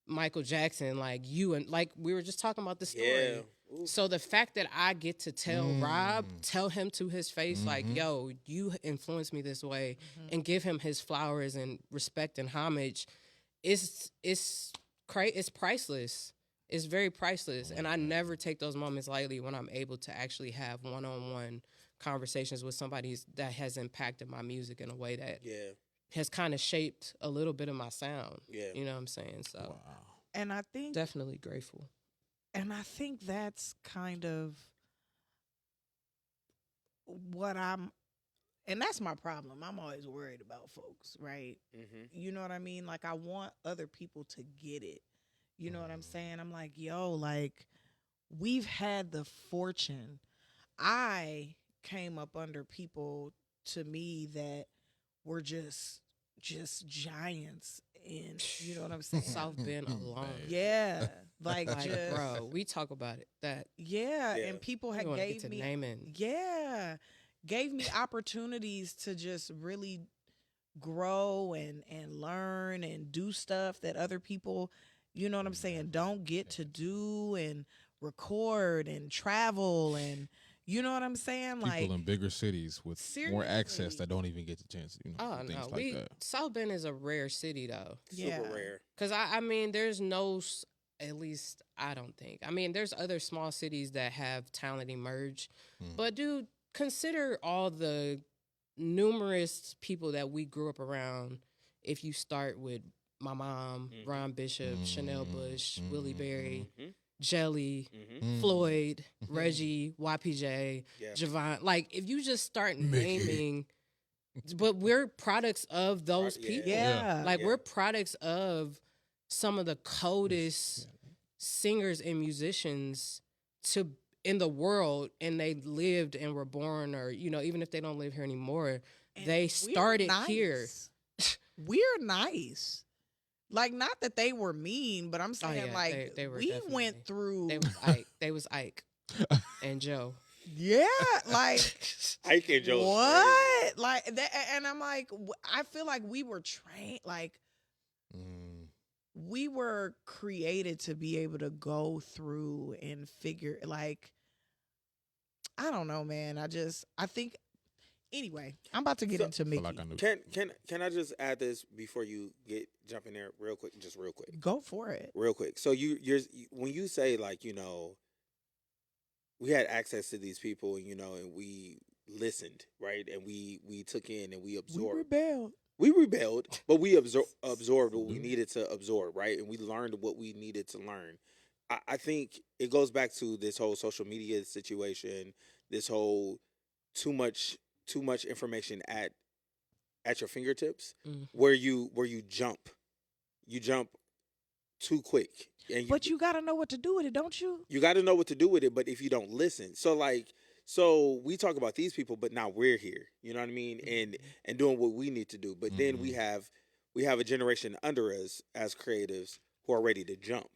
Michael Jackson like you and like we were just talking about the story. Yeah. Ooh. So the fact that I get to tell Rob, tell him to his face, like, yo, you influenced me this way, and give him his flowers and respect and homage, it's priceless. It's very priceless. And I never take those moments lightly when I'm able to actually have one-on-one conversations with somebody that has impacted my music in a way that Yeah. has kind of shaped a little bit of my sound. Yeah. You know what I'm saying? So Wow. And I think definitely grateful. that's kind of what and that's my problem. I'm always worried about folks, right? Mm-hmm. You know what I mean? Like I want other people to get it. You know what I'm saying? I'm like, yo, like we've had the fortune. I came up under people to me that were just giants in, you know what I'm saying? South Bend alone. Yeah. Like Like, just bro, we talk about it. That yeah, Yeah. and people we had want to get gave to me naming. gave me opportunities to just really grow and learn and do stuff that other people, you know what I'm saying, don't get to do, and record and travel, and you know what I'm saying, People like in bigger cities with more access seriously. that don't even get the chance, Oh things no, like that. South Bend is a rare city though. Yeah. Super rare. Cause I mean, there's no, at least I don't think. I mean, there's other small cities that have talent emerge, but dude, consider all the numerous people that we grew up around. If you start with my mom, Ron Bishop, Chanel Bush, Willie Berry, Mhm. Jelly, Mm-hmm. Floyd, Reggie, YPJ, Yeah. Javon. Like, if you just start Micki. naming, but we're products of those Yeah. people. Yeah. Like, Yeah. we're products of some of the coldest singers and musicians in the world, and they lived and were born, or even if they don't live here anymore, And they we're started here. nice. We're nice. Like, not that they were mean, but I'm saying yeah, like they were we definitely. went through They was Ike and Joe. yeah, like Ike and Joe's what? Like that, and I'm like, I feel like we were trained, like we were created to be able to go through and figure, like, I don't know, man. I think anyway, I'm about to get into I feel Micki. like I knew. Can I just add this before you jump in there real quick? Just real quick. Go for it. Real quick. So when you say, like, we had access to these people, and we listened, right, and we took in and we We absorbed. rebelled. We rebelled, but we absorbed what we needed to absorb, right, and we learned what we needed to learn. I think it goes back to this whole social media situation, this whole too much information at your fingertips, where you jump too quick, and But you got to know what to do with it, don't you? you got to know what to do with it. But if you don't listen, so we talk about these people, but now we're here, you know what I mean, and doing what we need to do. But then we have a generation under us as creatives who are ready to jump,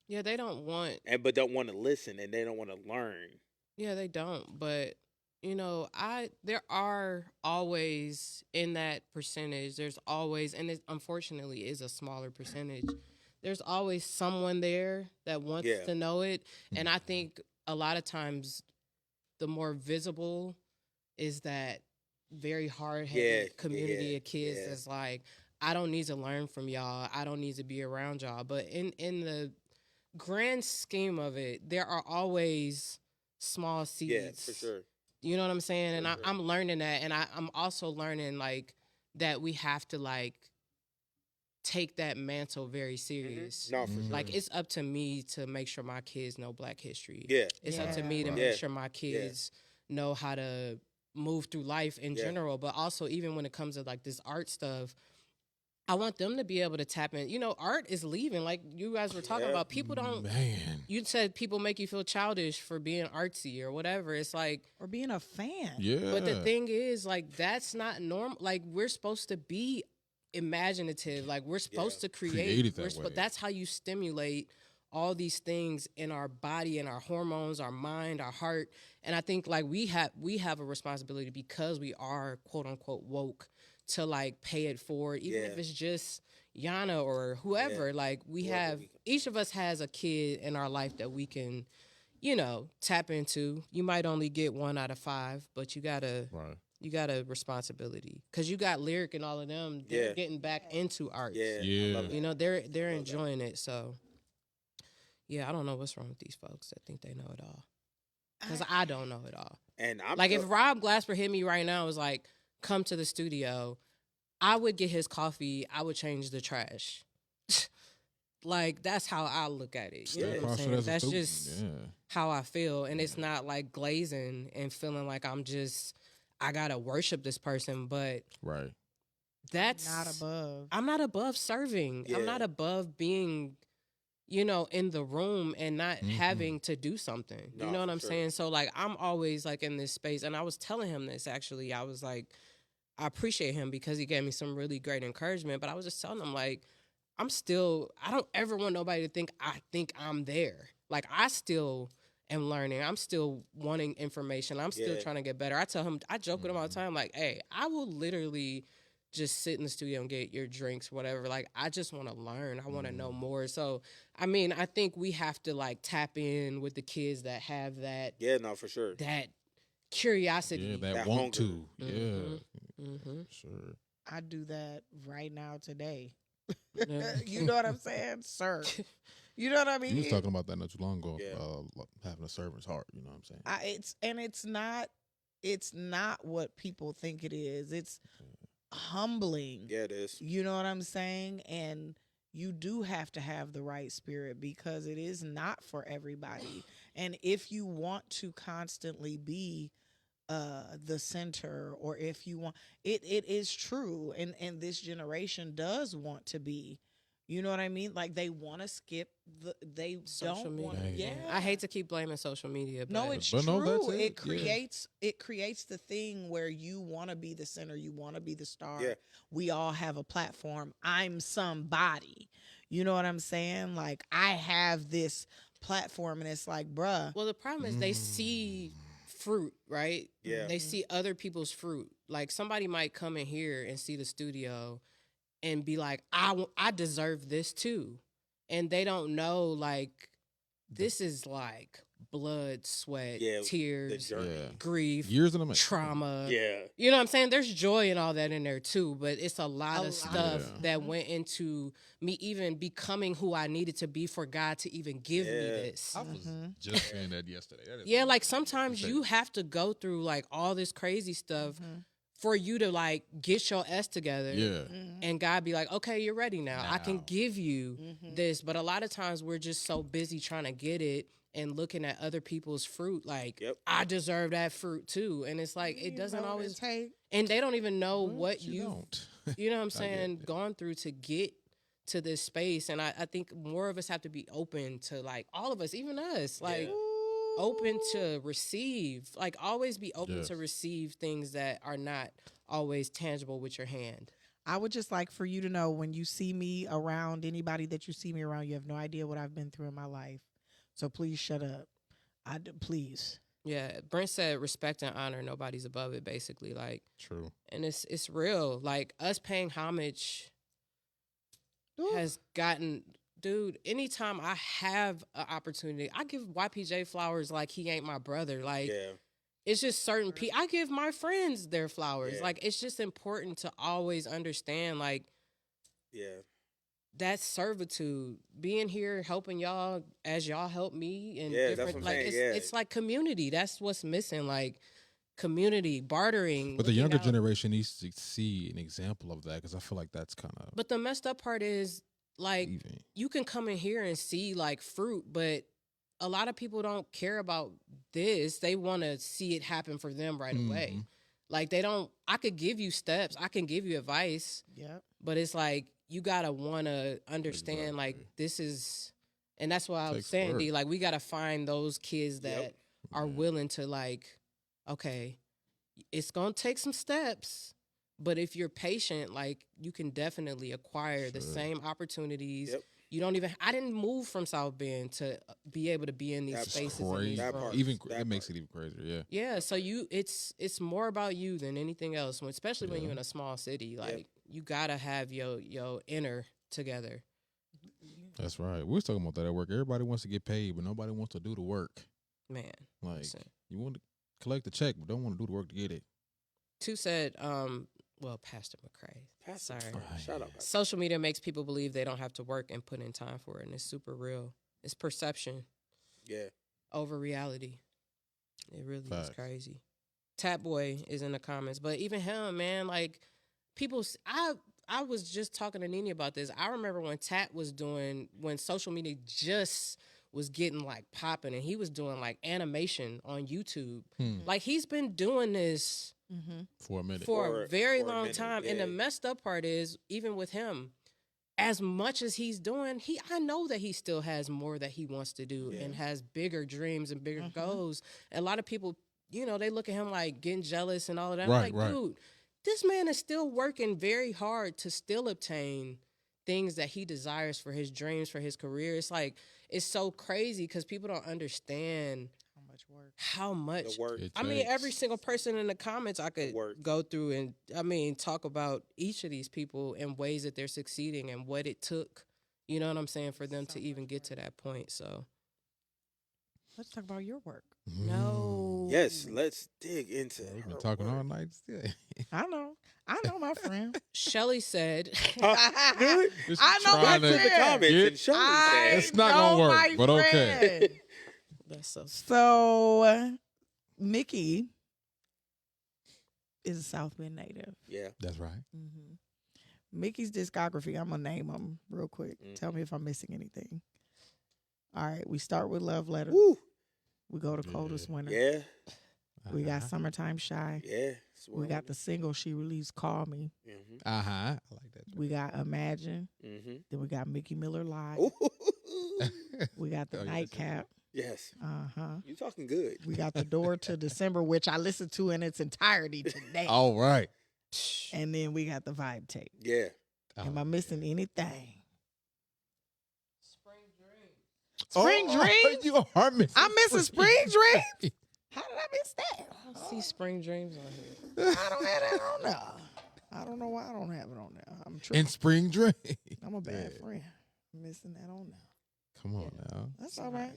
Yeah, they don't want. but don't want to listen, and they don't want to learn. Yeah, they don't. But there are always, in that percentage, there's always, and it unfortunately is a smaller percentage. There's always someone there that wants to know it, and I think a lot of times, the more visible is that very hard-headed community of kids that's like, I don't need to learn from y'all. I don't need to be around y'all. But in the grand scheme of it, there are always small seeds. Yeah, for sure. You know what I'm saying? And For sure. I'm learning that. And I'm also learning, like, that we have to, like, take that mantle very serious. No, for sure. Like, it's up to me to make sure my kids know Black history. Yeah. It's up to me to Right. make sure my kids know how to move through life in general, but also even when it comes to, like, this art stuff, I want them to be able to tap in. Art is leaving. Like you guys were talking about, people don't. Man. You said people make you feel childish for being artsy or whatever. It's like, Or being a fan. Yeah. but the thing is, like, that's not normal. Like, we're supposed to be imaginative. Like, we're supposed to create. Created that way. That's how you stimulate all these things in our body and our hormones, our mind, our heart. And I think, like, we have a responsibility, because we are quote unquote woke, to, like, pay it forward, even if it's just Yana or whoever. Like, each of us has a kid in our life that we can, tap into. You might only get 1 out of 5, but you got a responsibility, because you got Lyric and all of them. They're getting back into art. Yeah. I love it. They're enjoying it. So, yeah, I don't know what's wrong with these folks that think they know it all. because I don't know it all. And I'm Like if Rob Glasper hit me right now, was like, come to the studio, I would get his coffee. I would change the trash. Like that's how I look at it. You know what I'm saying? That's just how I feel, and it's not like glazing and feeling like I gotta worship this person, but right. That's not above. I'm not above serving. I'm not above being, in the room and not having to do something. You know what I'm saying? So like I'm always like in this space, and I was telling him this actually. I was like, I appreciate him because he gave me some really great encouragement, but I was just telling him like, I don't ever want nobody to think I'm there. Like I still am learning. I'm still wanting information. I'm still trying to get better. I tell him, I joke with him all the time, like, hey, I will literally just sit in the studio and get your drinks, whatever. Like, I just want to learn. I want to know more. So, I mean, I think we have to like tap in with the kids that have that. Yeah, no, for sure. That curiosity. Yeah, that want to. Yeah. Sure. I do that right now today. You know what I'm saying, sir? You know what I mean? You was talking about that not too long ago. Having a servant's heart. You know what I'm saying? It's not what people think it is. It's humbling. Yeah, it is. You know what I'm saying? And you do have to have the right spirit because it is not for everybody. And if you want to constantly be the center, or if you want it is true, and this generation does want to be, you know what I mean, like they want to skip they social don't media. want I hate to keep blaming social media, but no, it's but true. no, It creates the thing where you want to be the center, you want to be the star. We all have a platform. I'm somebody, you know what I'm saying? Like I have this platform, and it's like, bruh. Well, the problem is they see fruit, right? Yeah. They see other people's fruit. Like somebody might come in here and see the studio and be like, I deserve this too. And they don't know, like, this is like blood, sweat, tears, grief, years in the trauma. Yeah. You know what I'm saying? There's joy and all that in there too, but it's a lot of stuff that went into me even becoming who I needed to be for God to even give me this. I was just saying that yesterday. Like sometimes you have to go through like all this crazy stuff for you to like get your S together. And God be like, okay, you're ready now. I can give you this. But a lot of times we're just so busy trying to get it and looking at other people's fruit like, I deserve that fruit too. And it's like, it doesn't always take. And they don't even know what you don't. You know what I'm saying, gone through to get to this space. And I think more of us have to be open to like, all of us, even us, like open to receive, like always be open to receive things that are not always tangible with your hand. I would just like for you to know, when you see me around anybody that you see me around, you have no idea what I've been through in my life. So please shut up. Please. Yeah, Brent said respect and honor, nobody's above it, basically. Like, true. And it's real. Like us paying homage has gotten, dude, anytime I have an opportunity, I give YPJ flowers like he ain't my brother. Like it's just certain people. I give my friends their flowers. Like it's just important to always understand like that servitude, being here, helping y'all as y'all help me, and different, like it's like community. That's what's missing, like community, bartering. But the younger generation needs to see an example of that, because I feel like that's kind of. But the messed up part is like you can come in here and see like fruit, but a lot of people don't care about this. They want to see it happen for them right away. Like they don't. I could give you steps, I can give you advice. But it's like, you gotta want to understand, like, this is, and that's why I was saying, D, like, we gotta find those kids that are willing to, like, okay, it's gonna take some steps, but if you're patient, like, you can definitely acquire the same opportunities. You don't even. I didn't move from South Bend to be able to be in these spaces. Crazy. That makes it even crazier. Yeah. So it's more about you than anything else. Especially when you're in a small city, like you gotta have your inner together. That's right. We was talking about that at work. Everybody wants to get paid, but nobody wants to do the work. Man, like you want to collect the check, but don't want to do the work to get it. Two said, well, Pastor McCray. Sorry. Shout out. Social media makes people believe they don't have to work and put in time for it, and it's super real. It's perception. Over reality. It really Facts. is crazy. Tap Boy is in the comments, but even him, man, like people. I was just talking to Nene about this. I remember when Tap was when social media just was getting like popping, and he was doing like animation on YouTube. Like he's been doing this For a minute. for a very for a long minute, time. And yeah. the messed up part is, even with him, as much as he's doing, I know that he still has more that he wants to do and has bigger dreams and bigger goals. And a lot of people, you know, they look at him like getting jealous and all of that. I'm like, dude, this man is still working very hard to still obtain things that he desires for his dreams, for his career. It's like, it's so crazy because people don't understand how much The work. I mean, every single person in the comments I could work. go through and, I mean, talk about each of these people and ways that they're succeeding and what it took, you know what I'm saying, for them to even get to that point. So Let's talk about your work. no. Yes, let's dig into We've been her talking work. all night still. I know, my friend. Shelly said, Dude, I know my Trying to- to the friend. comments Yeah. and show I me It's not know gonna work, my but okay. friend. that's so So, Micki is a South Bend native. Yeah. That's right. Micki's discography, I'm going to name them real quick. Tell me if I'm missing anything. All right, we start with Love Letter. Woo. We go to Coldest Winter. Yeah. We got Summertime Shy. Yeah. We got the single she released, Call Me. I like that. We got Imagine. Mm-hmm. Then we got Micki Miller Live. We got the Oh, yeah, Nightcap. Yes. You talking good. We got The Door to December, which I listened to in its entirety today. All right. And then we got the Vibe Tape. Yeah. Am I missing anything? Spring Dream. Spring Dreams? You are missing. I'm missing Spring Dreams? How did I miss that? I don't see Spring Dreams on here. I don't have that on there. I don't know why I don't have it on there. I'm tripping. In Spring Dream. I'm a bad friend. I'm missing that on there. Come on now. That's all right.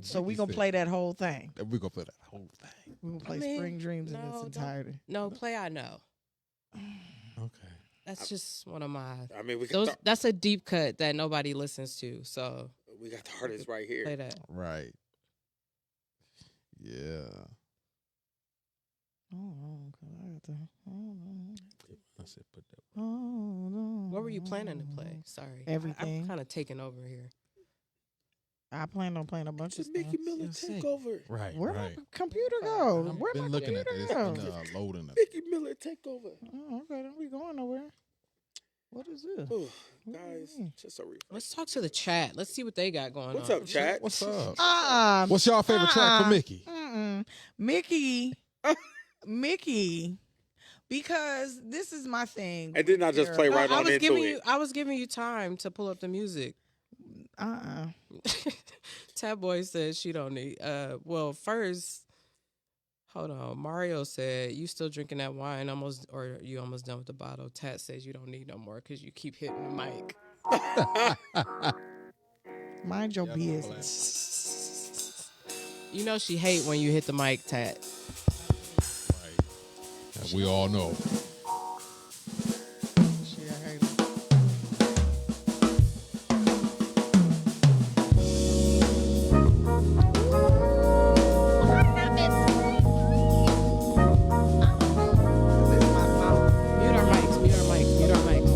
So we going to play that whole thing. We're going to play that whole thing. We're going to play I mean, Spring Dreams in no, its don't- entirety. No, play I Know. Okay. That's just one of my. I mean, That's a deep cut that nobody listens to. So we got the artist right here. play that. Right. Yeah. Oh, I got to. I said put that. What were you planning to play? Sorry, Everything. I'm kind of taking over here. I plan on playing a bunch of Just stuff. Micki Miller take over. Right. Where right. my computer go? I've Where been my looking at computer this. go? It's been loading it. Micki Miller take over. Oh, okay, don't be going nowhere. What is this? Ooh, What do you guys, mean? just a refresh. Let's talk to the chat. Let's see what they got going What's on. up, chat? What's up? Um, What's y'all favorite track for Micki? Micki, Micki, because this is my thing. And didn't I just play right I on was into giving it? you. I was giving you time to pull up the music. Tab Boy says she don't need. Well, first, hold on. Mario said you still drinking that wine almost, or you almost done with the bottle. Tat says you don't need no more because you keep hitting the mic. Mind your business. You know she hate when you hit the mic, Tat. Right. And we all know. She a hater. This is my song. Mute our mics. Mute our mics. Mute our mics.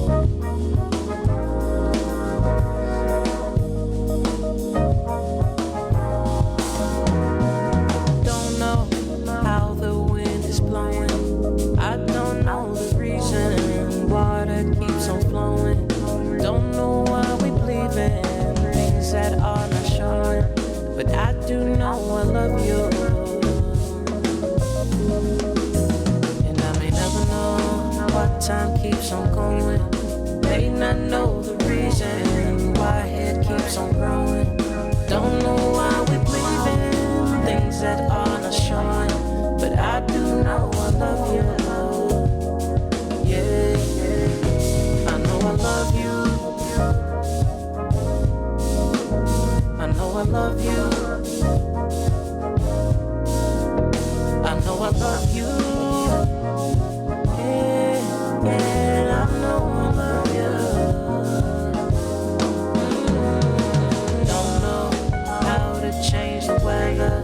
Don't know how the wind is blowing. I don't know the reason water keeps on flowing. Don't know why we believe in things that are not showing. But I do know I love you. And I may never know why time keeps on going. May not know the reason why it keeps on growing. Don't know why we believe in things that are not showing, but I do know I love you. Yeah, yeah. I know I love you. I know I love you. I know I love you. Yeah, yeah. I know I love you. Don't know how to change the weather.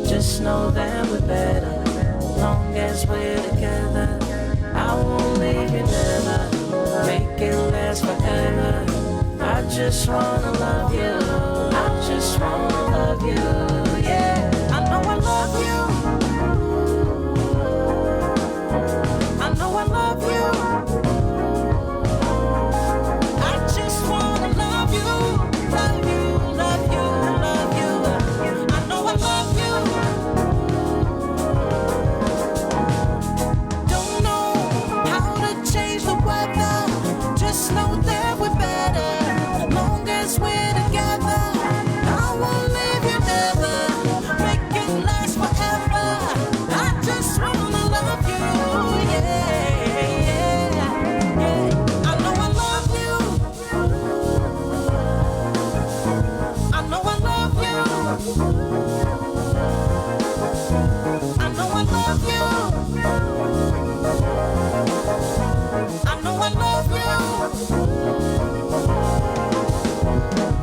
Just Just know that we're better. Long as we're together, I won't leave you never. Make it last forever. I just wanna love you. I just wanna love you. Yeah, I know I love you. I know I love you. I just wanna love you. Love you, love you, love you. I know I love you. Don't know how to change the weather. Just know that we're better. As long as we're together, I won't leave you never. Make it last forever. I just wanna love you. Yeah, yeah, yeah. I know I love you. I know I love you. I know I love you. I know I love you.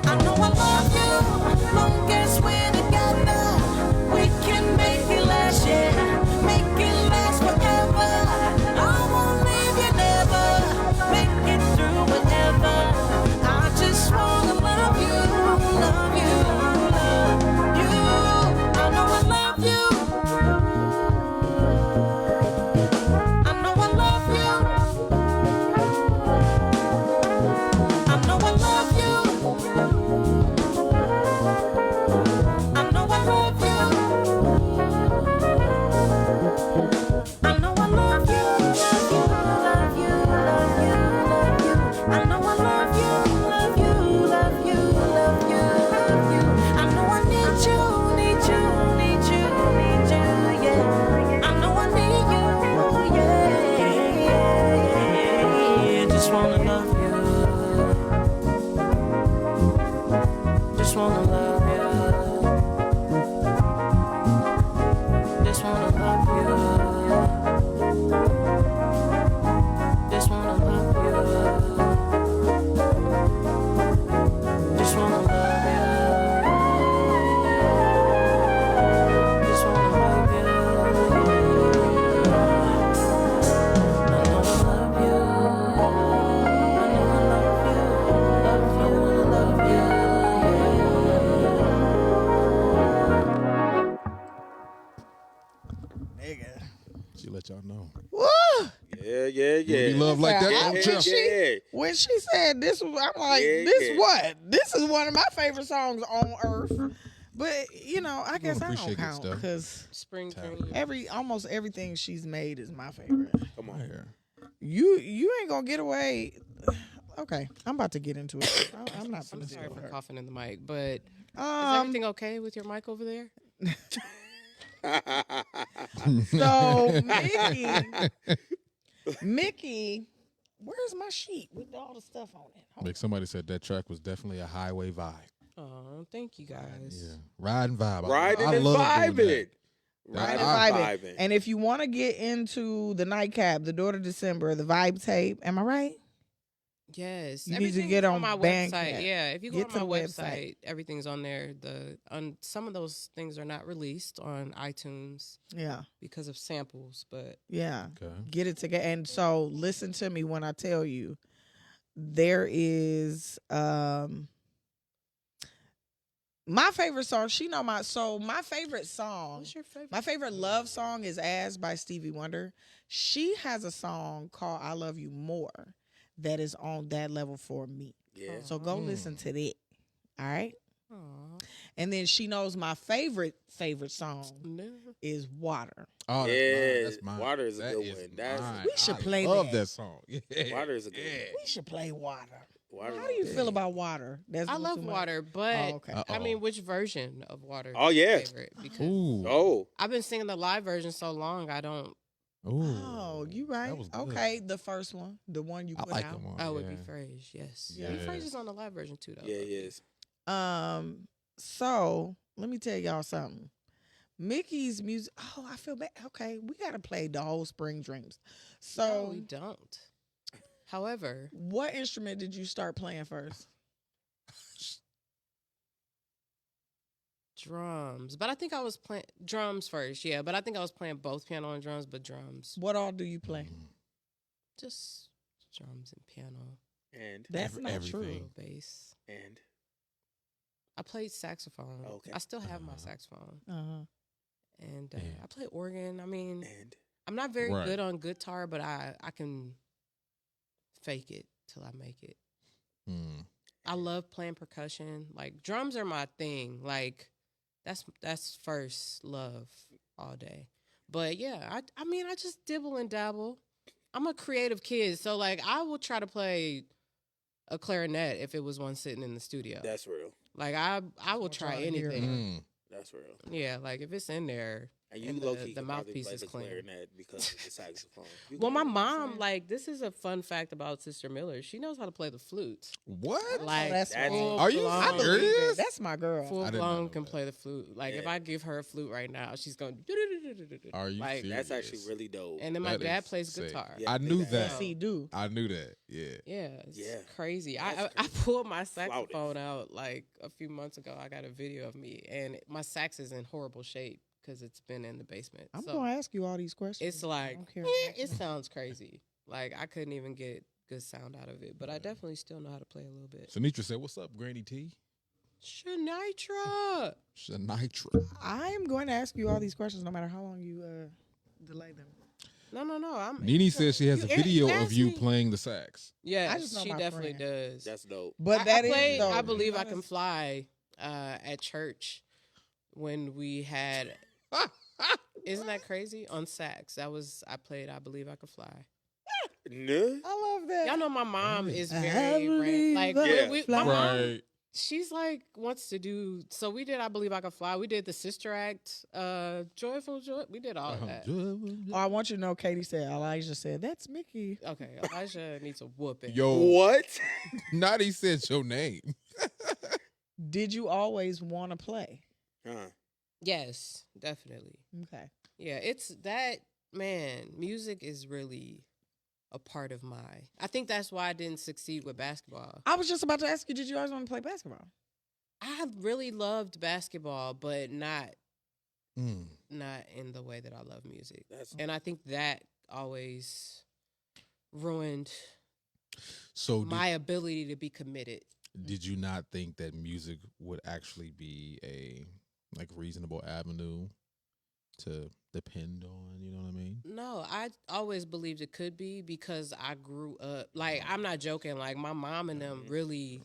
I know I love you. Long as we're together, we can make it last, yeah. Make it last forever. I won't leave you never. Make it through whatever. I just wanna love you, love you, love you. I know I love you. I know I love you. I know I love you. I know I love you. I know I love you. Love you, love you, love you, love you. I know I love you. Love you, love you, love you, love you. I know I need you, need you, need you, need you, yeah. I know I need you, yeah, yeah. Just wanna love you. Just wanna love you. Just wanna love you. Just wanna love you. Just wanna love you. Just wanna love you. I know I love you. I know I love you. Love you, love you. Nigga. She let y'all know. Woo! Yeah, yeah, You yeah. be love like that, Yeah, don't I- you? Yeah. When she said this, I'm like, Yeah, this yeah. what? This is one of my favorite songs on earth. But you know, I guess I don't appreciate good count stuff. because Spring Talented. Dream. almost everything she's made is my favorite. Come on. Here. You ain't gonna get away. Okay, I'm about to get into it. I'm not I'm finna sorry deal for with her. coughing in the mic, but is Um, everything okay with your mic over there? so Micki, where's my sheet with all the stuff on it? Hold Like somebody said, that track was definitely a highway vibe. Oh, thank you guys. Yeah, riding vibe. Riding I and love doing vibing. that. Riding I- and vibing. And if you want to get into the nightcap, the Door to December, the vibe tape, am I right? Yes, You need to everything's get on my Bandcamp. website. Yeah, if you go Get on to my the website. website, everything's on there. Some of those things are not released on iTunes Yeah, because of samples, but yeah. Okay. Get it together. And so listen to me when I tell you there is my favorite song. My favorite song. what's your favorite? My favorite love song is As by Stevie Wonder. She has a song called I Love You More that is on that level for me. Yeah. So go listen to that. All right? Aw. And then she knows my favorite song No. is Water. Oh, Yeah, that's mine. Water is a That good is one. That's- mine. We should I play love that. that song. Yeah. Water is a good We should play Water. one. How do you feel about Water? That's I a little love too much. water, but Oh, okay. I mean, which version of water? Oh, is your yeah. favorite? Because Ooh. Oh, I've been singing the live version so long, I don't. Ooh. Oh, you right. That was good. Okay, the first one, the one you I put like out. them all. Oh, it would yeah. be Frage, yes. Yeah. Yeah, Frage is on the live version too, though. yeah, he is. So let me tell y'all something. Mickey's music. Oh, I feel bad. Okay, we gotta play the whole Spring Dreams. So, No, we don't. However, what instrument did you start playing first? drums, but I think I was playing drums first. Yeah, but I think I was playing both piano and drums, but drums. What all do you play? Just drums and piano. And That's not everything. true. Little bass. and I played saxophone. Okay. I still have my saxophone. And Yeah. I play organ. I mean, and I'm not very Right. good on guitar, but I can fake it till I make it. Mm. I love playing percussion. Like drums are my thing. Like that's first love all day. But yeah, I mean I just dibble and dabble. I'm a creative kid, so like I will try to play a clarinet if it was one sitting in the studio. that's real. Like I will I'm try trying to hear anything. Mm. That's real. Yeah, like if it's in there. And you And low key the can probably mouthpiece play is the clean. clarinet because of the saxophone. You Well, can- my what I'm mom, saying. like, this is a fun fact about Sister Miller. She knows how to play the flute. What? Like, that's That's- full Are you blown- I believe that. serious? That's my girl. Full I did not blown know can that. play the flute. Like, if Yeah. I give her a flute right now, she's going. Are you like, serious? That's actually really dope. And then my That dad is plays sick. guitar. Yeah, I knew that- that. Yes, he do. I knew that. Yeah. Yeah, it's Yeah. crazy. That's I crazy. pulled my Flouted. saxophone out like a few months ago. I got a video of me, and my sax is in horrible shape because it's been in the basement. I'm So gonna ask you all these questions. it's like, don't care. it sounds crazy. Like I couldn't even get good sound out of it, but I definitely still know how to play a little bit. Sinitra said, "What's up, Granny T?" Shanitra. Sinitra. I'm going to ask you all these questions no matter how long you delay them. No. I'm Nene says she has a You video of asked you me. playing the sax. Yeah, I just know she my definitely friend. does. That's dope. But that is played, dope. I believe You I know, can that's- fly at church when we had. Isn't that crazy? On sax, I played. I believe I could fly. No. I love that. Y'all know my mom is I very believe like I Yeah. my fly. mom, Right. she's like wants to do. So we did. I believe I could fly. We did the Sister Act, Joyful Joy. We did all of that. Oh, I want you to know, Katie said, Elijah said, that's Micki. Okay, Elijah needs a whooping. Yo, What? Naughty said your name. Did you always want to play? Yes, definitely. Okay. Yeah, it's that, man, music is really a part of I think that's why I didn't succeed with basketball. I was just about to ask you, did you always want to play basketball? I really loved basketball, but not Mm. in the way that I love music. That's And I think that always ruined So my ability to be committed. did you not think that music would actually be a like reasonable avenue to depend on? You know what I mean? No, I always believed it could be because I grew up. Like, I'm not joking. Like, my mom and them really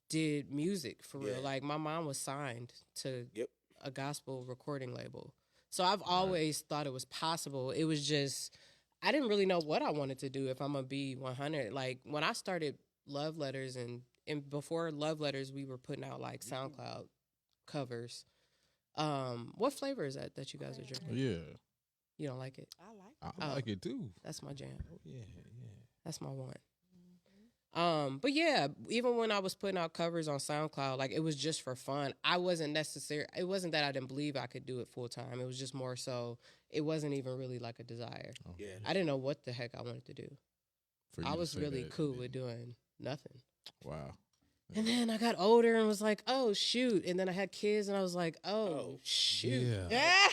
did music for real. Yeah. Like, my mom was signed to Yep. a gospel recording label. So I've always thought it was possible. It was just, I didn't really know what I wanted to do if I'm going to be 100. Like, when I started Love Letters and before Love Letters, we were putting out, like, SoundCloud covers. What flavor is that you guys are drinking? Yeah, You don't like it? I like I Oh. like it too. That's my jam. Oh yeah. That's my one. But yeah, even when I was putting out covers on SoundCloud, like it was just for fun. It wasn't that I didn't believe I could do it full time. It was just more so it wasn't even really like a desire. Oh, Yeah. I didn't know what the heck I wanted to do. For you I to was say really that, cool and with doing nothing. Wow. And then I got older and was like, oh shoot. And then I had kids and I was like, oh shoot. Yeah.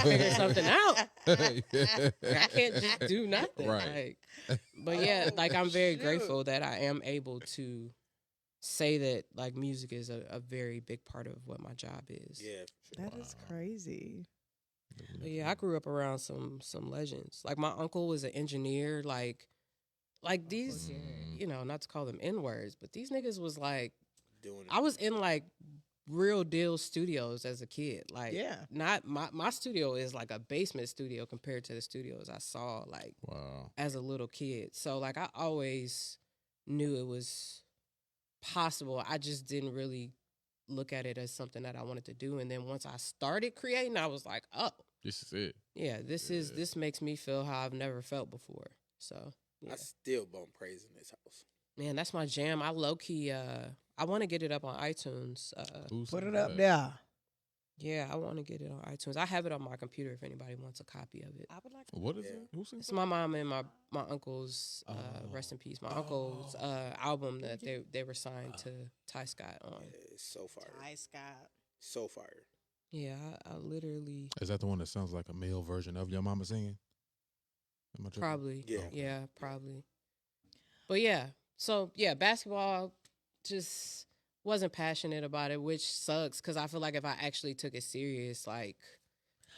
Figure something out. Yeah. I can't just do nothing. Right. Like, but yeah, like I'm very shoot. grateful that I am able to say that like music is a very big part of what my job is. Yeah. That is crazy. But yeah, I grew up around some legends. Like my uncle was an engineer. Like these, you know, not to call them N words, but these niggas was like, Doing it. I was in like real deal studios as a kid. Like, Yeah. not my studio is like a basement studio compared to the studios I saw like Wow. as a little kid. So like I always knew it was possible. I just didn't really look at it as something that I wanted to do. And then once I started creating, I was like, oh, This is it. yeah, this makes me feel how I've never felt before. So yeah. I still bump praise in this house. Man, that's my jam. I low key I want to get it up on iTunes. Who Put said it up that? there. Yeah, I want to get it on iTunes. I have it on my computer if anybody wants a copy of it. I would like What is Yeah. it? Who said It's that? my mom and my uncle's rest in peace. My Oh. uncle's album that they were signed to Ty Scott on. It's so far. Ty Scott. So fire. Yeah, I literally Is that the one that sounds like a male version of Your Mama Singing? Am I tripping? probably. Yeah. Yeah, probably. But yeah, so yeah, basketball just wasn't passionate about it, which sucks because I feel like if I actually took it serious, like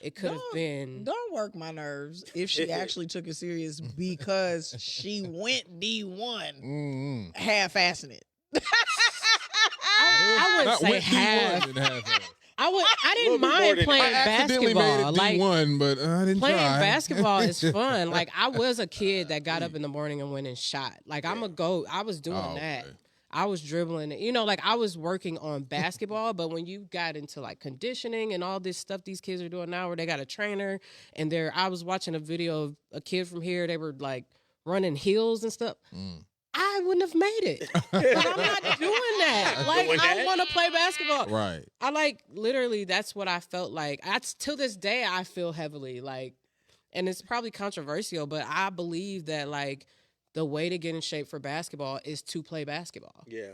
it could have been. Don't work my nerves if she actually took it serious because she went D1 half-assing it. I wouldn't Not say with half. D1 and half. I Little didn't bit more mind than playing I accidentally basketball. made it Like D1, but I didn't playing try. basketball is fun. Like I was a kid that got up in the morning and went and shot. Like I'm a go. I was doing Oh, that. okay. I was dribbling. You know, like I was working on basketball. But when you got into like conditioning and all this stuff these kids are doing now, where they got a trainer and I was watching a video of a kid from here. They were like running hills and stuff. I wouldn't have made it. But I'm not doing that. Like Doing I that? want to play basketball. Right. I like literally that's what I felt like. Till this day I feel heavily like, and it's probably controversial, but I believe that like the way to get in shape for basketball is to play basketball. Yeah.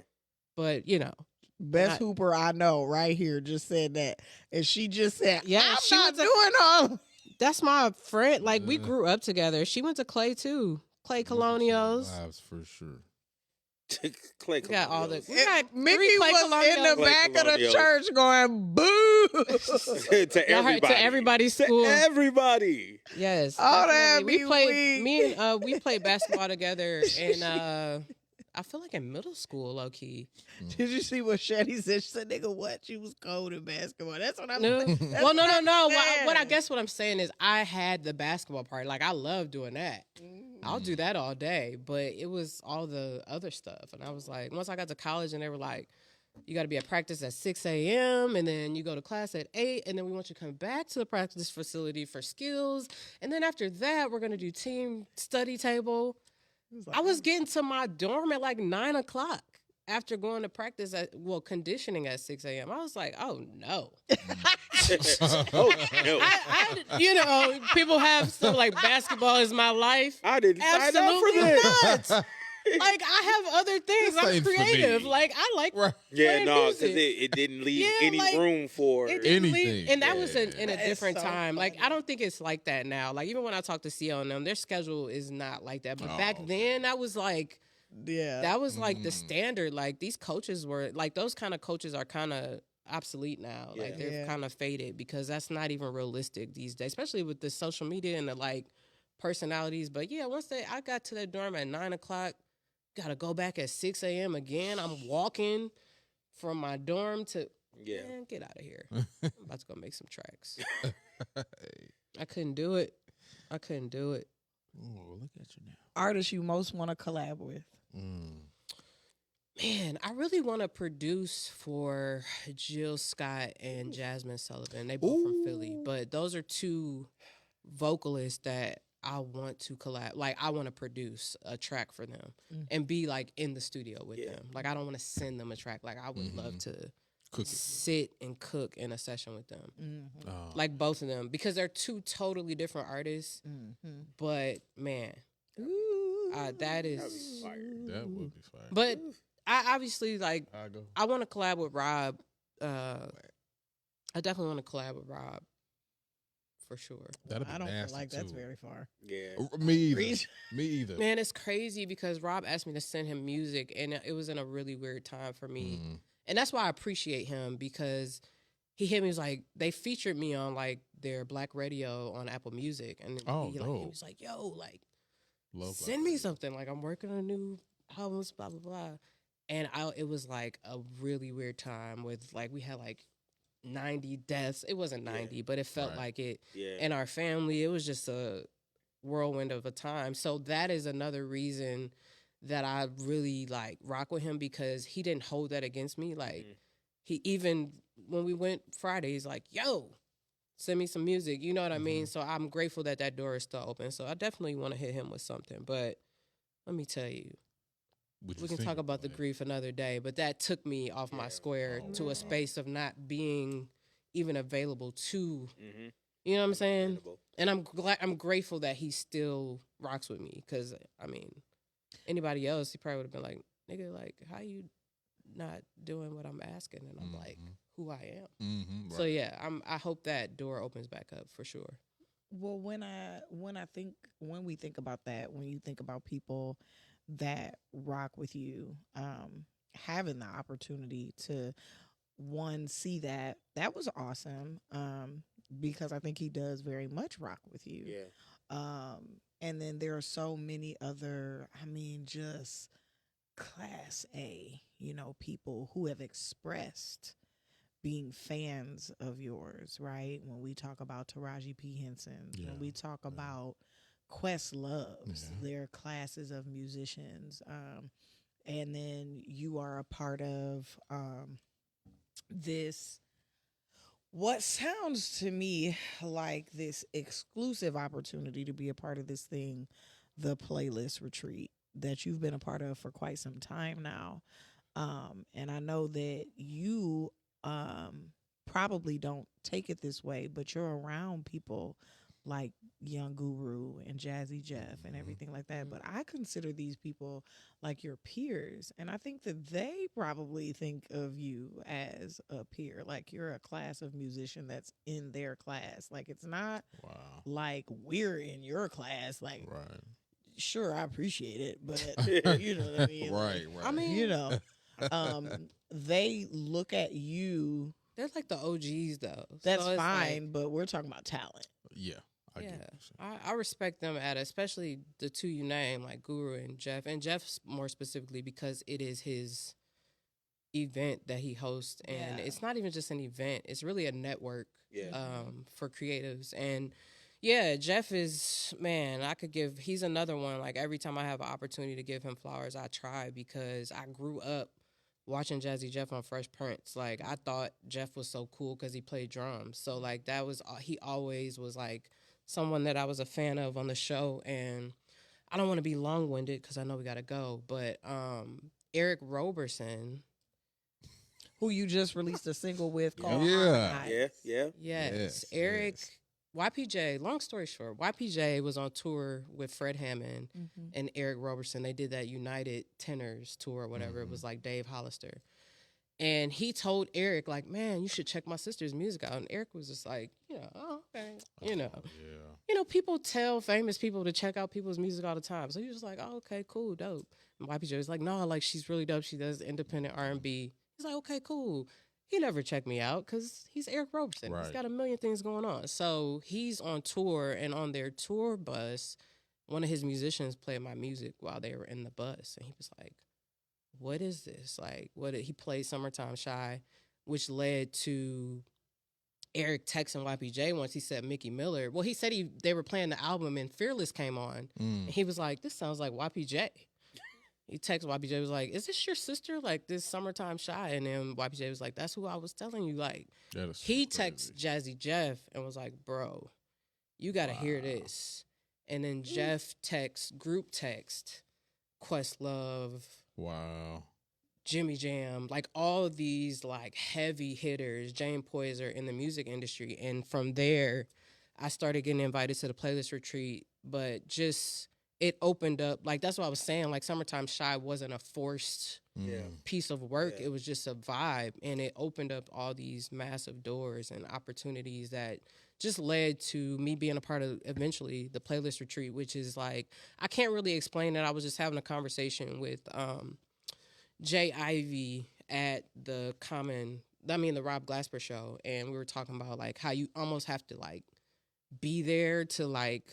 But you know, Best hooper I know right here just said that. And she just said, Yeah, I'm she not was a- doing all. that's my friend. Like we grew up together. She went to Clay too. Clay Colonials. Lives for sure. Clay, We got all the. Colonials. We got Mickey three Clay was in the Colonials. Clay back of the Colonials. church going, boo. to Y'all heard- everybody. to everybody's To school. everybody. Yes. Oh, definitely. that'd We be played. weak. Me and we played basketball together, and I feel like in middle school, low key. Did you see what Shetty said? She said, nigga, what? She was cold in basketball. That's what I'm No. saying. Well, no. What I guess what I'm saying is I had the basketball part. Like I love doing that. I'll do that all day. But it was all the other stuff, and I was like, once I got to college, and they were like, you got to be at practice at 6 a.m. and then you go to class at 8, and then we want you to come back to the practice facility for skills, and then after that, we're gonna do team study table. I was getting to my dorm at like 9 o'clock after going to practice conditioning at 6 a.m. I was like, oh no. Oh, no. You know, people have stuff like basketball is my life. I didn't sign up for Absolutely this. not. Like I have other things. This I'm ain't for creative. me. Like I like Right. Yeah, playing no, because music. it didn't leave Yeah, any like, room for It didn't leave- Anything. and that was in a That is different so time. Like funny. I don't think it's like that now. Like even when I talk to CO and them, their schedule is not like that. But Oh, back okay. then, that was like Yeah. that was like the standard. Like these coaches were like those kind of coaches are kind of obsolete now. Like Yeah. they're Yeah. kind of faded because that's not even realistic these days, especially with the social media and the like personalities. But yeah, I got to the dorm at 9 o'clock, gotta go back at 6 a.m. again. I'm walking from my dorm to man, get out of here. I'm about to go make some tracks. I couldn't do it. Oh, look at you now. Artist you most want to collab with? Man, I really want to produce for Jill Scott and Jasmine Sullivan. They both from Philly, but those are two vocalists that I want to collab. Like I want to produce a track for them and be like in the studio with them. Like I don't want to send them a track. Like I would love to Cook it. sit and cook in a session with them. Mm-hmm. Like both of them because they're two totally different artists. But man, that is. fire. That would be fire. But I obviously like. I go. I want to collab with Rob. I definitely want to collab with Rob. For sure. That'd be I don't feel nasty like that's too. very far. Yeah. Me either. Reach. Me either. Man, it's crazy because Rob asked me to send him music, and it was in a really weird time for me. And that's why I appreciate him because he hit me. He was like, they featured me on like their Black radio on Apple Music, and Oh, he dope. was like, "Yo, like, Love send Black me something. Like, I'm working on a new albums, blah blah blah." And it was like a really weird time with like we had like 90 deaths. It wasn't 90, but it felt Right. like it. Yeah. In our family, it was just a whirlwind of a time. So that is another reason that I really like rock with him because he didn't hold that against me. Like he even when we went Friday, he's like, "Yo, send me some music." You know what I mean? So I'm grateful that that door is still open. So I definitely want to hit him with something. But let me tell you, Would you we can sing talk it? about the Go ahead. grief another day. But that took me off my square to a space of not being even available to. You know what I'm saying? Understandable. And I'm grateful that he still rocks with me because I mean, anybody else he probably would have been like, "Nigga, like how you not doing what I'm asking?" And I'm like, who I am. Mm-hmm, right. So yeah, I hope that door opens back up for sure. Well, when we think about that, when you think about people that rock with you, having the opportunity to see that was awesome. Because I think he does very much rock with you. Yeah. And then there are so many other, I mean, just class A, people who have expressed being fans of yours, right? When we talk about Taraji P. Henson, when we talk about Questlove's, their classes of musicians, and then you are a part of this, what sounds to me like this exclusive opportunity to be a part of this thing, the Playlist Retreat, that you've been a part of for quite some time now. And I know that you probably don't take it this way, but you're around people like Young Guru and Jazzy Jeff and everything like that. But I consider these people like your peers. And I think that they probably think of you as a peer, like you're a class of musician that's in their class. Like it's not like we're in your class. Like, sure, I appreciate it, but you know what I mean? Right. I mean, they look at you. They're like the OGs though. That's so fine, like, but we're talking about talent. Yeah. I get what you're saying. I respect them at especially the two you name, like Guru and Jeff more specifically because it is his event that he hosts, and it's not even just an event; it's really a network for creatives. And yeah, Jeff is, man, he's another one. Like every time I have an opportunity to give him flowers, I try because I grew up watching Jazzy Jeff on Fresh Prince. Like I thought Jeff was so cool because he played drums. So like he always was like someone that I was a fan of on the show. And I don't want to be long-winded because I know we got to go, but Eric Roberson, who you just released a single with called Yes. Eric, YPJ, long story short, YPJ was on tour with Fred Hammond and Eric Roberson. They did that United Tenors tour or whatever. It was like Dave Hollister. And he told Eric, like, man, you should check my sister's music out. And Eric was just like, oh, okay. People tell famous people to check out people's music all the time. So he was like, oh, okay, cool, dope. And YPJ was like, no, like, she's really dope. She does independent R&B. He's like, okay, cool. He never checked me out because he's Eric Roberson. Right. He's got a million things going on. So he's on tour, and on their tour bus, one of his musicians played my music while they were in the bus. And he was like, what is this? Like, he played Summertime Shy, which led to Eric texting YPJ once. He said Micki Miller. Well, he said they were playing the album and Fearless came on. And he was like, this sounds like YPJ. He texted YPJ, was like, is this your sister? Like, this Summertime Shy? And then YPJ was like, that's who I was telling you. Like, he texted Jazzy Jeff and was like, bro, you got to hear this. And then Jeff group text, Questlove. Wow. Jimmy Jam, like all of these like heavy hitters, Jane Poyser in the music industry. And from there, I started getting invited to the Playlist Retreat, but just it opened up, like that's what I was saying, like Summertime Shy wasn't a forced piece of work. It was just a vibe, and it opened up all these massive doors and opportunities that just led to me being a part of eventually the Playlist Retreat, which is like, I can't really explain it. I was just having a conversation with Jay Ivy at the Rob Glasper show, and we were talking about like how you almost have to like be there to like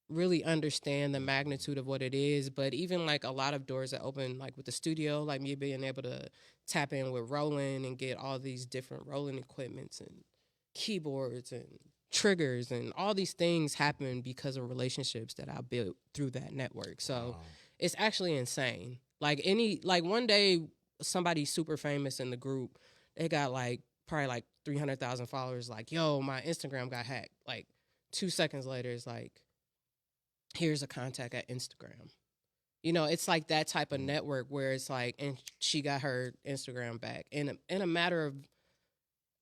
really understand the magnitude of what it is. But even like a lot of doors that open, like with the studio, like me being able to tap in with Roland and get all these different Roland equipments and keyboards and triggers and all these things happen because of relationships that I built through that network. So it's actually insane. Like one day somebody super famous in the group, they got like probably like 300,000 followers, like, yo, my Instagram got hacked. Like 2 seconds later, it's like, here's a contact at Instagram. It's like that type of network where it's like, and she got her Instagram back in a matter of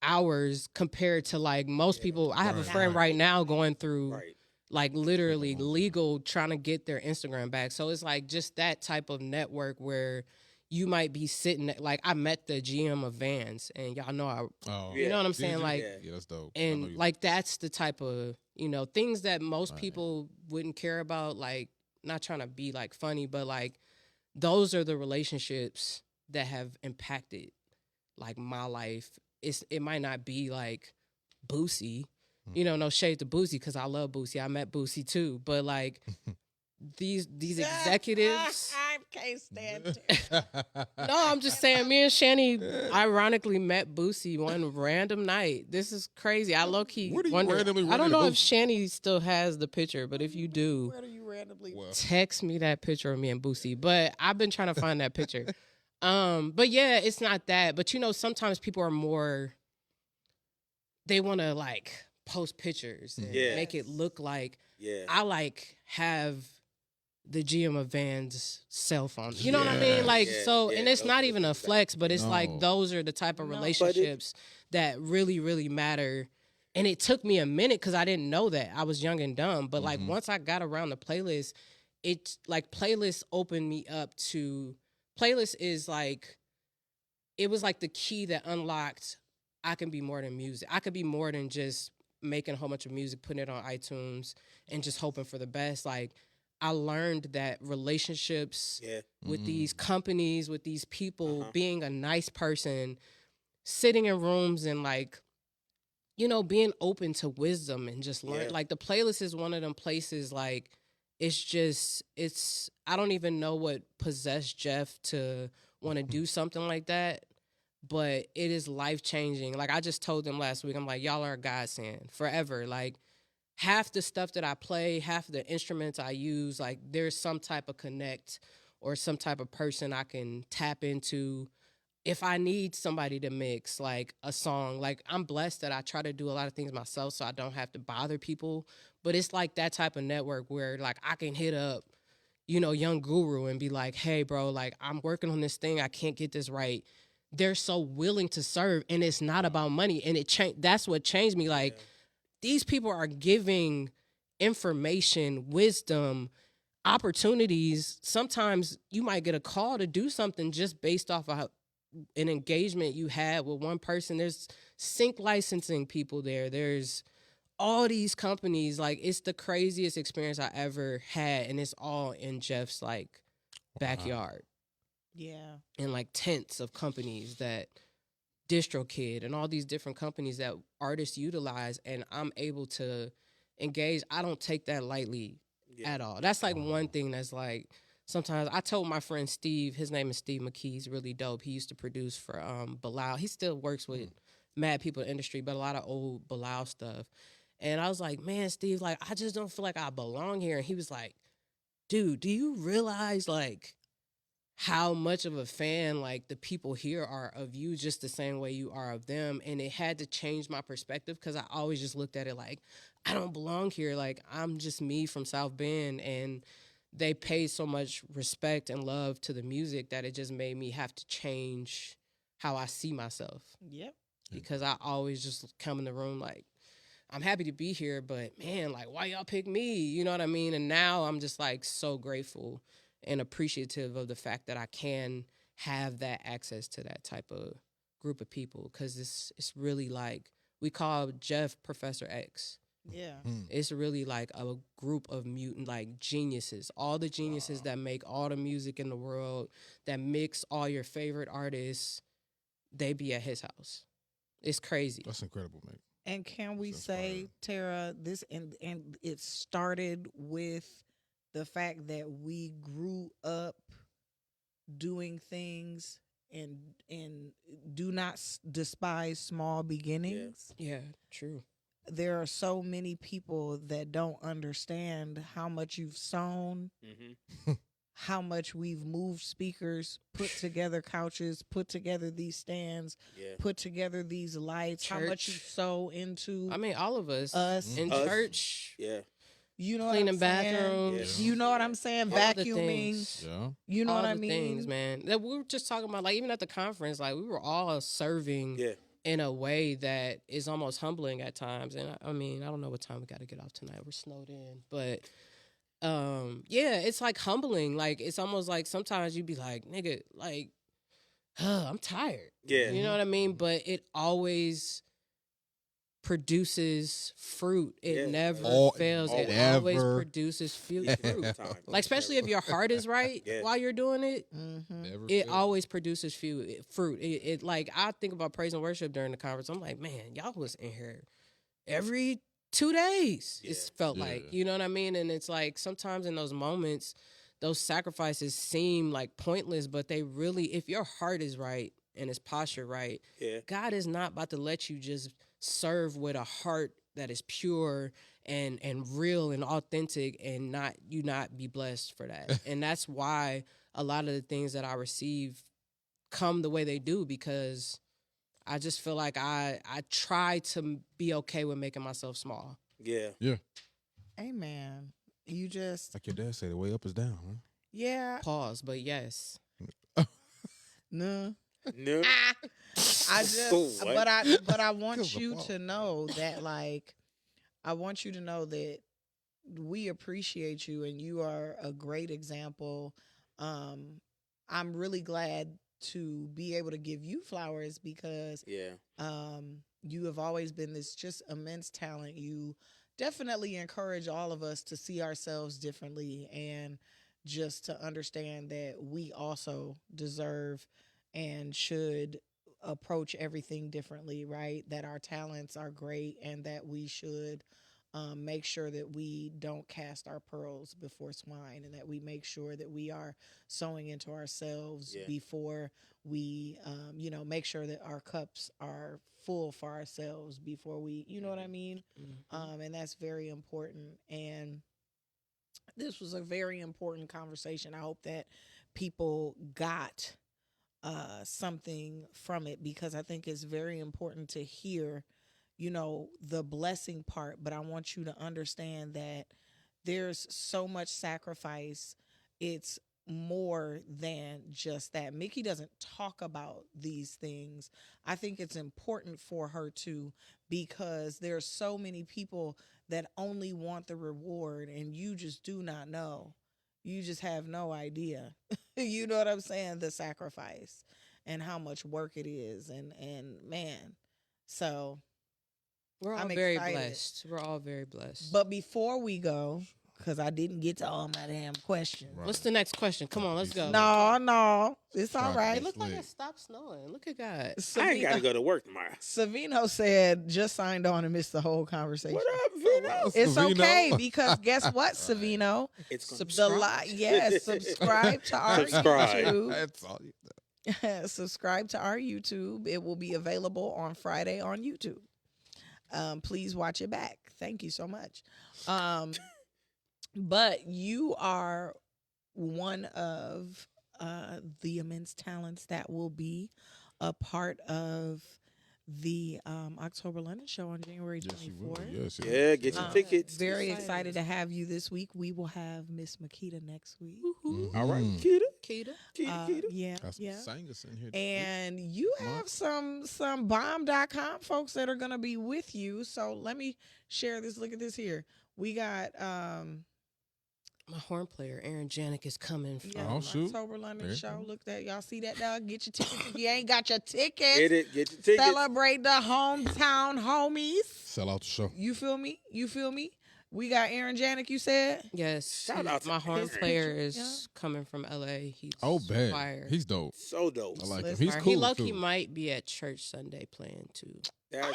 hours compared to like most people. I have a friend right now going through like literally legal trying to get their Instagram back. So it's like just that type of network where you might be sitting at, like, I met the GM of Vans, and y'all know you know what I'm saying? Like, yeah, that's dope. and like, that's the type of, things that most people wouldn't care about, like, not trying to be like funny, but like, those are the relationships that have impacted like my life. It might not be like Boosie, no shade to Boosie, because I love Boosie. I met Boosie too, but like these executives. I can't stand No, I'm just saying, me and Shani ironically met Boosie one random night. This is crazy. I low key wonder. I don't know if Shani still has the picture, but if you do, where do you randomly text me that picture of me and Boosie. But I've been trying to find that picture. But yeah, it's not that. But sometimes people are more. They want to like post pictures and make it look like. Yeah. I like have the GM of Vans' cell phone. You know what I mean? Like, and it's not even a flex, but it's like those are the type of relationships that really, really matter. And it took me a minute because I didn't know that. I was young and dumb. But like once I got around the playlist, it's like playlist opened me up to playlist is like, it was like the key that unlocked I can be more than music. I could be more than just making a whole bunch of music, putting it on iTunes and just hoping for the best. Like, I learned that relationships with these companies, with these people, being a nice person, sitting in rooms and like, being open to wisdom and just learn. Like, the playlist is one of them places, like, I don't even know what possessed Jeff to want to do something like that, but it is life-changing. Like, I just told them last week, I'm like, y'all are a godsend forever. Like, half the stuff that I play, half the instruments I use, like there's some type of connect or some type of person I can tap into if I need somebody to mix like a song. Like, I'm blessed that I try to do a lot of things myself so I don't have to bother people. But it's like that type of network where like I can hit up, Young Guru and be like, hey, bro, like I'm working on this thing. I can't get this right. They're so willing to serve, and it's not about money. And that's what changed me. Like, these people are giving information, wisdom, opportunities. Sometimes you might get a call to do something just based off of an engagement you had with one person. There's sync licensing people there. There's all these companies. Like, it's the craziest experience I ever had, and it's all in Jeff's like backyard. Yeah. And like tents of companies that DistroKid and all these different companies that artists utilize, and I'm able to engage. I don't take that lightly at all. That's like one thing that's like, sometimes I told my friend Steve, his name is Steve McKee, he's really dope. He used to produce for Bilal. He still works with mad people in the industry, but a lot of old Bilal stuff. And I was like, man, Steve, like, I just don't feel like I belong here. And he was like, dude, do you realize like how much of a fan like the people here are of you, just the same way you are of them? And it had to change my perspective, because I always just looked at it like, I don't belong here. Like, I'm just me from South Bend, and they paid so much respect and love to the music that it just made me have to change how I see myself. Yep. Because I always just come in the room like, I'm happy to be here, but man, like, why y'all pick me? You know what I mean? And now I'm just like so grateful and appreciative of the fact that I can have that access to that type of group of people, because it's really like, we call Jeff Professor X. Yeah. It's really like a group of mutant like geniuses, all the geniuses that make all the music in the world, that mix all your favorite artists, they be at his house. It's crazy. That's incredible, mate. And can we say, Tara, this and it started with the fact that we grew up doing things and do not despise small beginnings. Yeah, true. There are so many people that don't understand how much you've sown, how much we've moved speakers, put together couches, put together these stands, put together these lights, how much you sow into. I mean, all of us in church. Yeah. You know, cleaning what I'm saying? bathrooms. You know what I'm saying? All Vacuuming. Yeah. You know all what I the mean? things, man. That we were just talking about, like, even at the conference, like, we were all serving in a way that is almost humbling at times. And I mean, I don't know what time we got to get off tonight. We're snowed in, but yeah, it's like humbling. Like, it's almost like sometimes you be like, nigga, like, I'm tired. Yeah. You know what I mean? But it always produces fruit. It Yeah. never fails. It always Never produces fruit. Time. Like, especially if your heart is right Yeah. while you're doing it, never it fails. always produces fruit. It like, I think about praise and worship during the conference. I'm like, man, y'all was in here every 2 days. Yeah. It's felt like, you know what I mean? And it's like, sometimes in those moments, those sacrifices seem like pointless, but they really, if your heart is right and its posture right, Yeah. God is not about to let you just serve with a heart that is pure and real and authentic and not be blessed for that. And that's why a lot of the things that I receive come the way they do, because I just feel like I try to be okay with making myself small. Yeah. Amen. You just, Like your dad said, the way up is down, huh? yeah. Pause, but yes. No. No. I just, What? but I want Give a you fuck. to know that, like, I want you to know that we appreciate you and you are a great example. I'm really glad to be able to give you flowers because Yeah. you have always been this just immense talent. You definitely encourage all of us to see ourselves differently and just to understand that we also deserve and should approach everything differently, right? That our talents are great and that we should make sure that we don't cast our pearls before swine and that we make sure that we are sowing into ourselves Yeah. before we, make sure that our cups are full for ourselves before we, you know what I mean? And that's very important. And this was a very important conversation. I hope that people got something from it because I think it's very important to hear, the blessing part. But I want you to understand that there's so much sacrifice. It's more than just that. Micki doesn't talk about these things. I think it's important for her to because there's so many people that only want the reward and you just do not know. You just have no idea. You know what I'm saying? The sacrifice and how much work it is and man. So We're all I'm very excited. blessed. We're all very blessed. But before we go, because I didn't get to all my damn questions. Right. What's the next question? Come on, let's go. No, it's all Trying to right. It looked like Slick. it stopped snowing. Look at God. I ain't got to go to work tomorrow. Savino said just signed on and missed the whole conversation. What up, Vino? It's Savino? okay because guess what, Savino? It's gonna Subscribe to our Subscribe. YouTube. That's all. Subscribe to our YouTube. It will be available on Friday on YouTube. Please watch it back. Thank you so much. But you are one of the immense talents that will be a part of the October London show on January Yes, you will. 24th. Yes, yes. Yeah, get your tickets. Very Excited. excited to have you this week. We will have Miss Makita next week. Mhm. All right, Kita. Keita. Kita. Yeah, Got some yeah. singers in here. And you have some bomb.com folks that are going to be with you. So let me share this. Look at this here. We got My horn player, Aaron Janik, is coming from Oh, shoot. October London There you show. go. Look that y'all see that dog. Get your tickets if you ain't got your tickets. Get it. Get your tickets. Celebrate the hometown homies. Sell out the show. You feel me? We got Aaron Janik, you said? Yes. Shout out to my horn Aaron. player is Yeah. coming from LA. He's Oh, bad. fire. He's dope. So dope. I like him. Listen, He's Fire. cool. He low-key too. might be at church Sunday playing too. That's fire.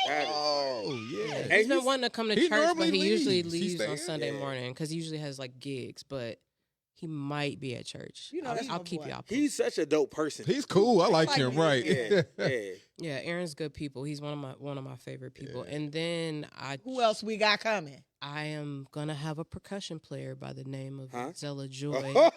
That is Oh, yeah. Hey, He's been he's- wanting to come to he church, but normally he usually leaves. He leaves on stays. Sunday Yeah. morning because he usually has like gigs. But he might be at church. You know, that's my I'll keep boy. y'all posted. He's such a dope person. He's cool. I like like him. him. Right. Yeah, yeah. Yeah, Aaron's good people. He's one of my favorite people. Yeah. And then Who else we got coming? I am gonna have a percussion player by the name of Huh? Zella Joy. All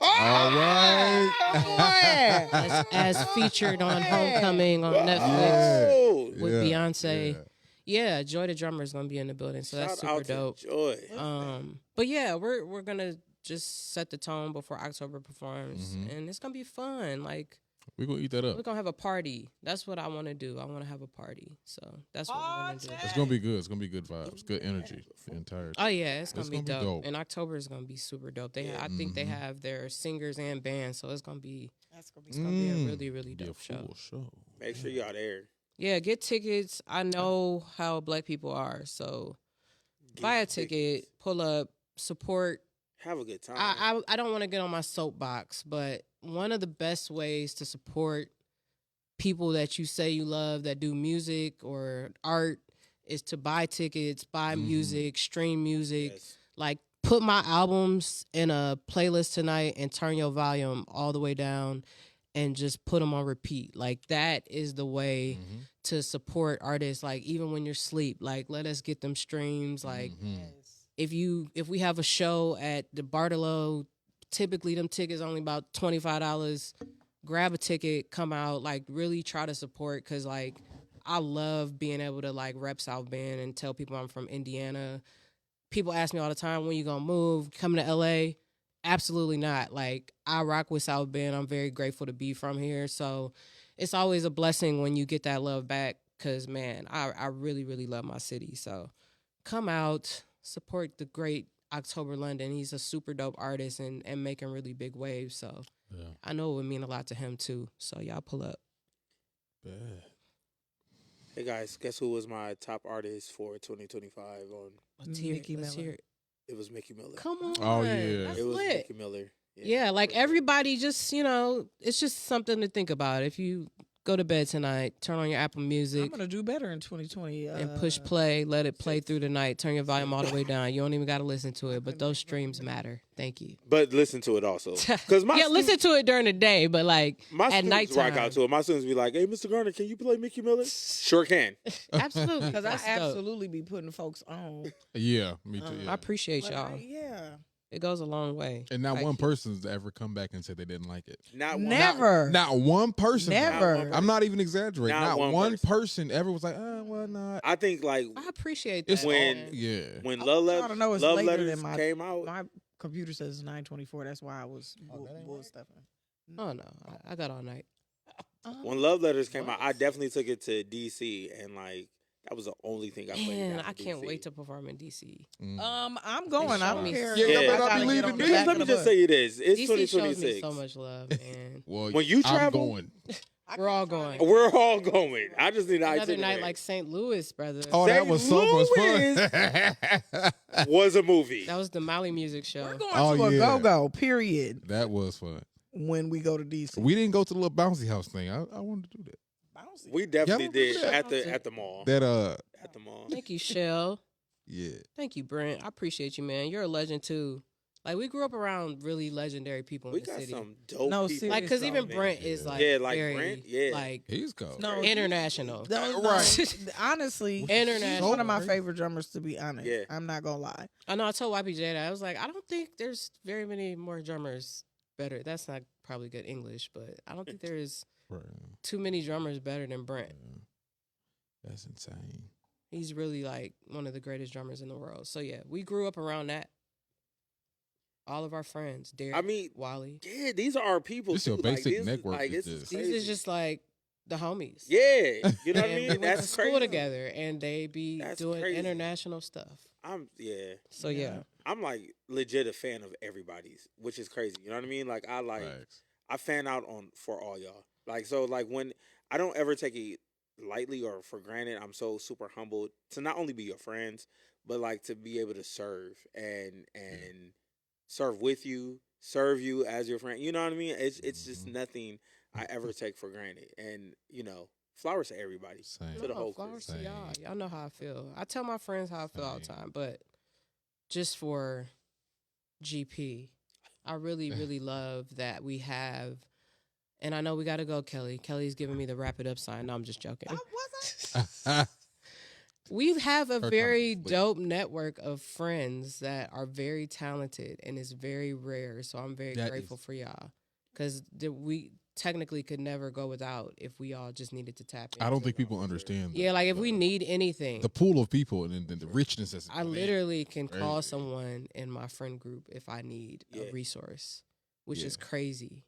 right. as featured on Yeah. Homecoming on Netflix Oh, with Yeah, Beyonce. Yeah, Joy the drummer is gonna be in the building, so that's shout out super dope. to Joy. But yeah, we're gonna just set the tone before October performs, Mhm. and it's gonna be fun. Like We're gonna eat that up. We're gonna have a party. That's what I want to do. I want to have a party. So that's what we're gonna do. It's gonna be good. It's gonna be good vibes, good energy. The entire. Oh yeah, it's gonna be gonna be dope. dope. And October is gonna be super dope. I think they have their singers and bands, so it's gonna be a really really Be a dope show. full show. Make sure y'all there. Yeah, get tickets. I know how Black people are, so buy a ticket, pull up, support. Have a good time. I don't want to get on my soapbox, but one of the best ways to support people that you say you love that do music or art is to buy tickets, buy music, stream music. Yes. Like, put my albums in a playlist tonight and turn your volume all the way down and just put them on repeat. Like, that is the way to support artists. Like, even when you're asleep, like, let us get them streams. Like, if we have a show at the Bartolo, typically them tickets only about $25. Grab a ticket, come out, like, really try to support, because, like, I love being able to, like, rep South Bend and tell people I'm from Indiana. People ask me all the time, when you gonna move, coming to LA? Absolutely not. Like, I rock with South Bend. I'm very grateful to be from here. So it's always a blessing when you get that love back, because, man, I really, really love my city. So come out, support the great October London. He's a super dope artist and making really big waves. So I know it would mean a lot to him too. So y'all pull up. Bad. Hey guys, guess who was my top artist for 2025 on? Let's hear Micki it. Miller. It was Micki Miller. Come on. Oh, yeah. That's It was lit. Micki Miller. Yeah, like, everybody just, it's just something to think about. If you go to bed tonight, turn on your Apple I'm Music gonna do better in 2020. and push play, let it play through the night, turn your volume all the way down. You don't even got to listen to it, but those streams matter. Thank you. But listen to it also, because my listen to it during the day, but, like, my at students nighttime. rock out to it. My students be like, "Hey, Mr. Garner, can you play Micki Miller?" Sure can. Absolutely. Because I That's dope. absolutely be putting folks on. Yeah, me too. Yeah. I appreciate But y'all. yeah. It goes a long way. And not Thank one you. person's ever come back and said they didn't like it. Not one. Never. Not one person. Never. I'm not even exaggerating. Not Not, one one person ever was like, well, not. I think like I appreciate It's that. when- man. Yeah. when I Love, want y'all to know it's Love later Letters than my- came out. My computer says 9:24. That's why I was bull stuffing. Oh, no. I got all night. When Love Letters came out, I definitely took it to DC, and like that was the only thing I played. Man, out I in can't DC. wait to perform in DC. I'm going. I don't me care. Yeah, y'all better I not gotta be get leaving on the me. back Let of me the just bus. say it is. It's DC shows me 2026. so much love, man. Well, When you I'm travel- going. We're all going. We're all going. I just need an Another itinerary. night like St. Louis, brother. Oh, that St. was so Louis much fun. was a movie. That was the Molly Music Show. We're going Oh, to a yeah. go-go, period, That was fun. when we go to DC. We didn't go to the little bouncy house thing. I wanted to do that. We definitely Y'all did remember that? at the mall. That At the mall. Thank you, Shell. yeah. Thank you, Brent. I appreciate you, man. You're a legend, too. Like, we grew up around really legendary people We in the got city. some dope No, people. Like, because Seriously, even man. Brent is, like, Yeah, like very, Brent, yeah. like, He's cold. No, international. Right. Honestly, International. he's one of my favorite drummers, to be honest. Yeah. I'm not going to lie. I know I told YPJ that. I was like, I don't think there's very many more drummers better. That's not probably good English, but I don't think there's Right. too many drummers better than Brent. That's insane. He's really like one of the greatest drummers in the world. So yeah, we grew up around that. All of our friends, Derek, I mean, Wally. yeah, these are our people. This your too. basic this, network Like, is this just- These crazy. is just like the homies. Yeah, you know what I And we mean. went to That's school crazy. together, and they be That's doing crazy. international stuff. Yeah. So yeah. I'm like legit a fan of everybody's, which is crazy. You know what I mean? Like Facts. I fan out on for all y'all. Like so like when I don't ever take it lightly or for granted. I'm so super humbled to not only be your friends, but like to be able to serve and serve with you, serve you as your friend. You know what I mean? It's just nothing I ever take for granted. And you know, flowers to everybody. Same. To the whole flowers crew. to y'all. Same. Y'all know how I feel. I tell my friends how I feel all the Same. time, but just for GP, I really, really love that we have. And I know we got to go, Kelly. Kelly's giving me the wrap it up sign. No, I'm just joking. We have a Her very time. Wait. dope network of friends that are very talented and is very rare. So I'm very That grateful is- for y'all because we technically could never go without if we all just needed to tap in. I don't think people understand. Yeah, like if we need anything, the pool of people and then the richness that's I literally can call crazy. someone in my friend group if I need Yeah. a resource, which Yeah. is crazy.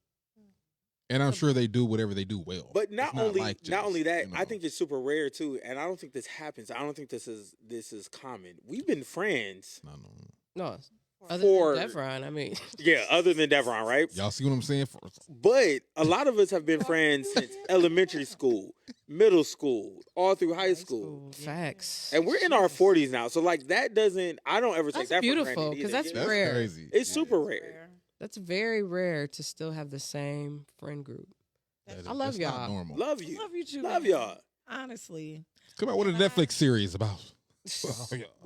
And I'm sure they do whatever they do well. But not It's only like not just, only that, you know. I think it's super rare too, and I don't think this happens. I don't think this is common. We've been friends No, other for than Devron, I mean, other than Devron, right? Y'all see what I'm saying? But a lot of us have been friends since elementary school, middle school, all through high school. facts. And we're in our 40s now. So like that doesn't I don't ever take That's that beautiful, for granted 'cause either. that's That's rare. crazy. It's super rare. That's very rare to still have the same friend group. I love That's not y'all. normal. Love you. Love you too. Love man. y'all. Honestly. Come out with a Netflix series about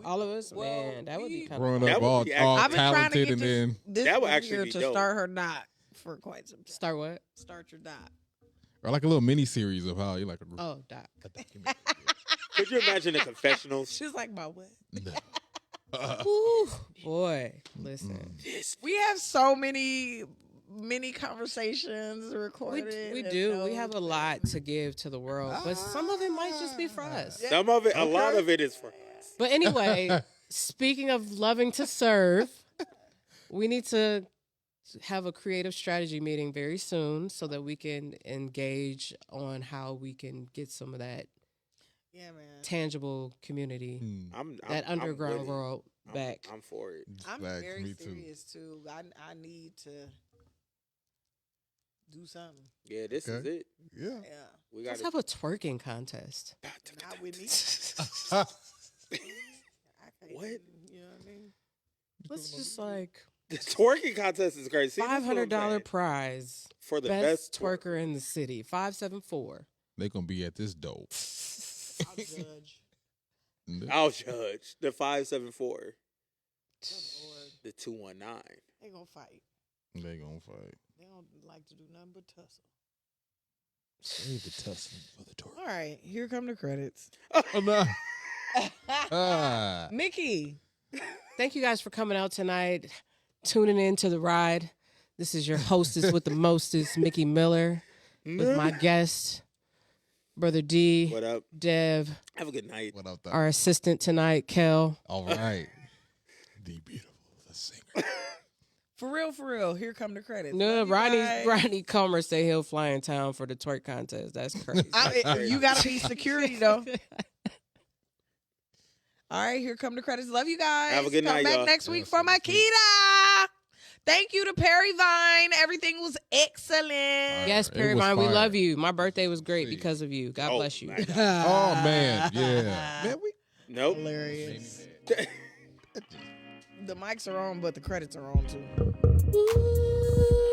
All of us, Well, man, that would be kind growing That up would all, be all I've been trying to talented get and this, then this That would one actually here be to dope. start her knot for quite some time. Start what? Start your dot. or like a little mini series of how you like a Oh, Doc. Could you imagine the confessionals? She's like, my what? Ooh, boy, listen. We have so many conversations We, recorded. we and do. We have a notes. lot to give to the world, but some of it might just be for us. Yeah. Some of it, a lot of it is for us. But anyway, speaking of loving to serve, we need to have a creative strategy meeting very soon so that we can engage on how we can get some of that Yeah, man. tangible community, I'm that I'm underground with it. world back. I'm for it. I'm Facts, very me too. serious too. I need to do something. Yeah, this is Okay. it. Yeah. Yeah. We Let's got have a twerking contest. Not with me. I can't, What? You know what I mean? Let's just like the twerking contest is crazy. See, this is what I'm $500 saying. prize. For the Best best twerker in the city. 574. They gonna be at this dope. I'll judge. I'll judge the 574, Good Lord. the 219. They gonna fight. They gonna fight. They don't like to do nothing but tussle. Save the tussling for the tour. All right, here come the credits. Oh, no. Ah. Mickey. Thank you guys for coming out tonight, tuning in to the ride. This is your hostess with the mostest, Micki Miller, with my guest, Brother D, What up? Dev, Have a good night. What up, though? our assistant tonight, Kel. All right. The beautiful, the singer. For real. Here come the credits. No, Love you guys. Rodney Comer say he'll fly in town for the twerk contest. That's crazy. You gotta be security though. All right, here come the credits. Love you guys. Have a good Come night, back y'all. next week Yes, for yes, Makita. Thank you to Perry Vine. Everything was excellent. Yes, It Perry was Vine, we fire. love you. My birthday was great See. because of you. God Oh, bless you. man. Oh, man. Yeah. Man, we. Nope. Hilarious. The mics are on, but the credits are on too. Ooh.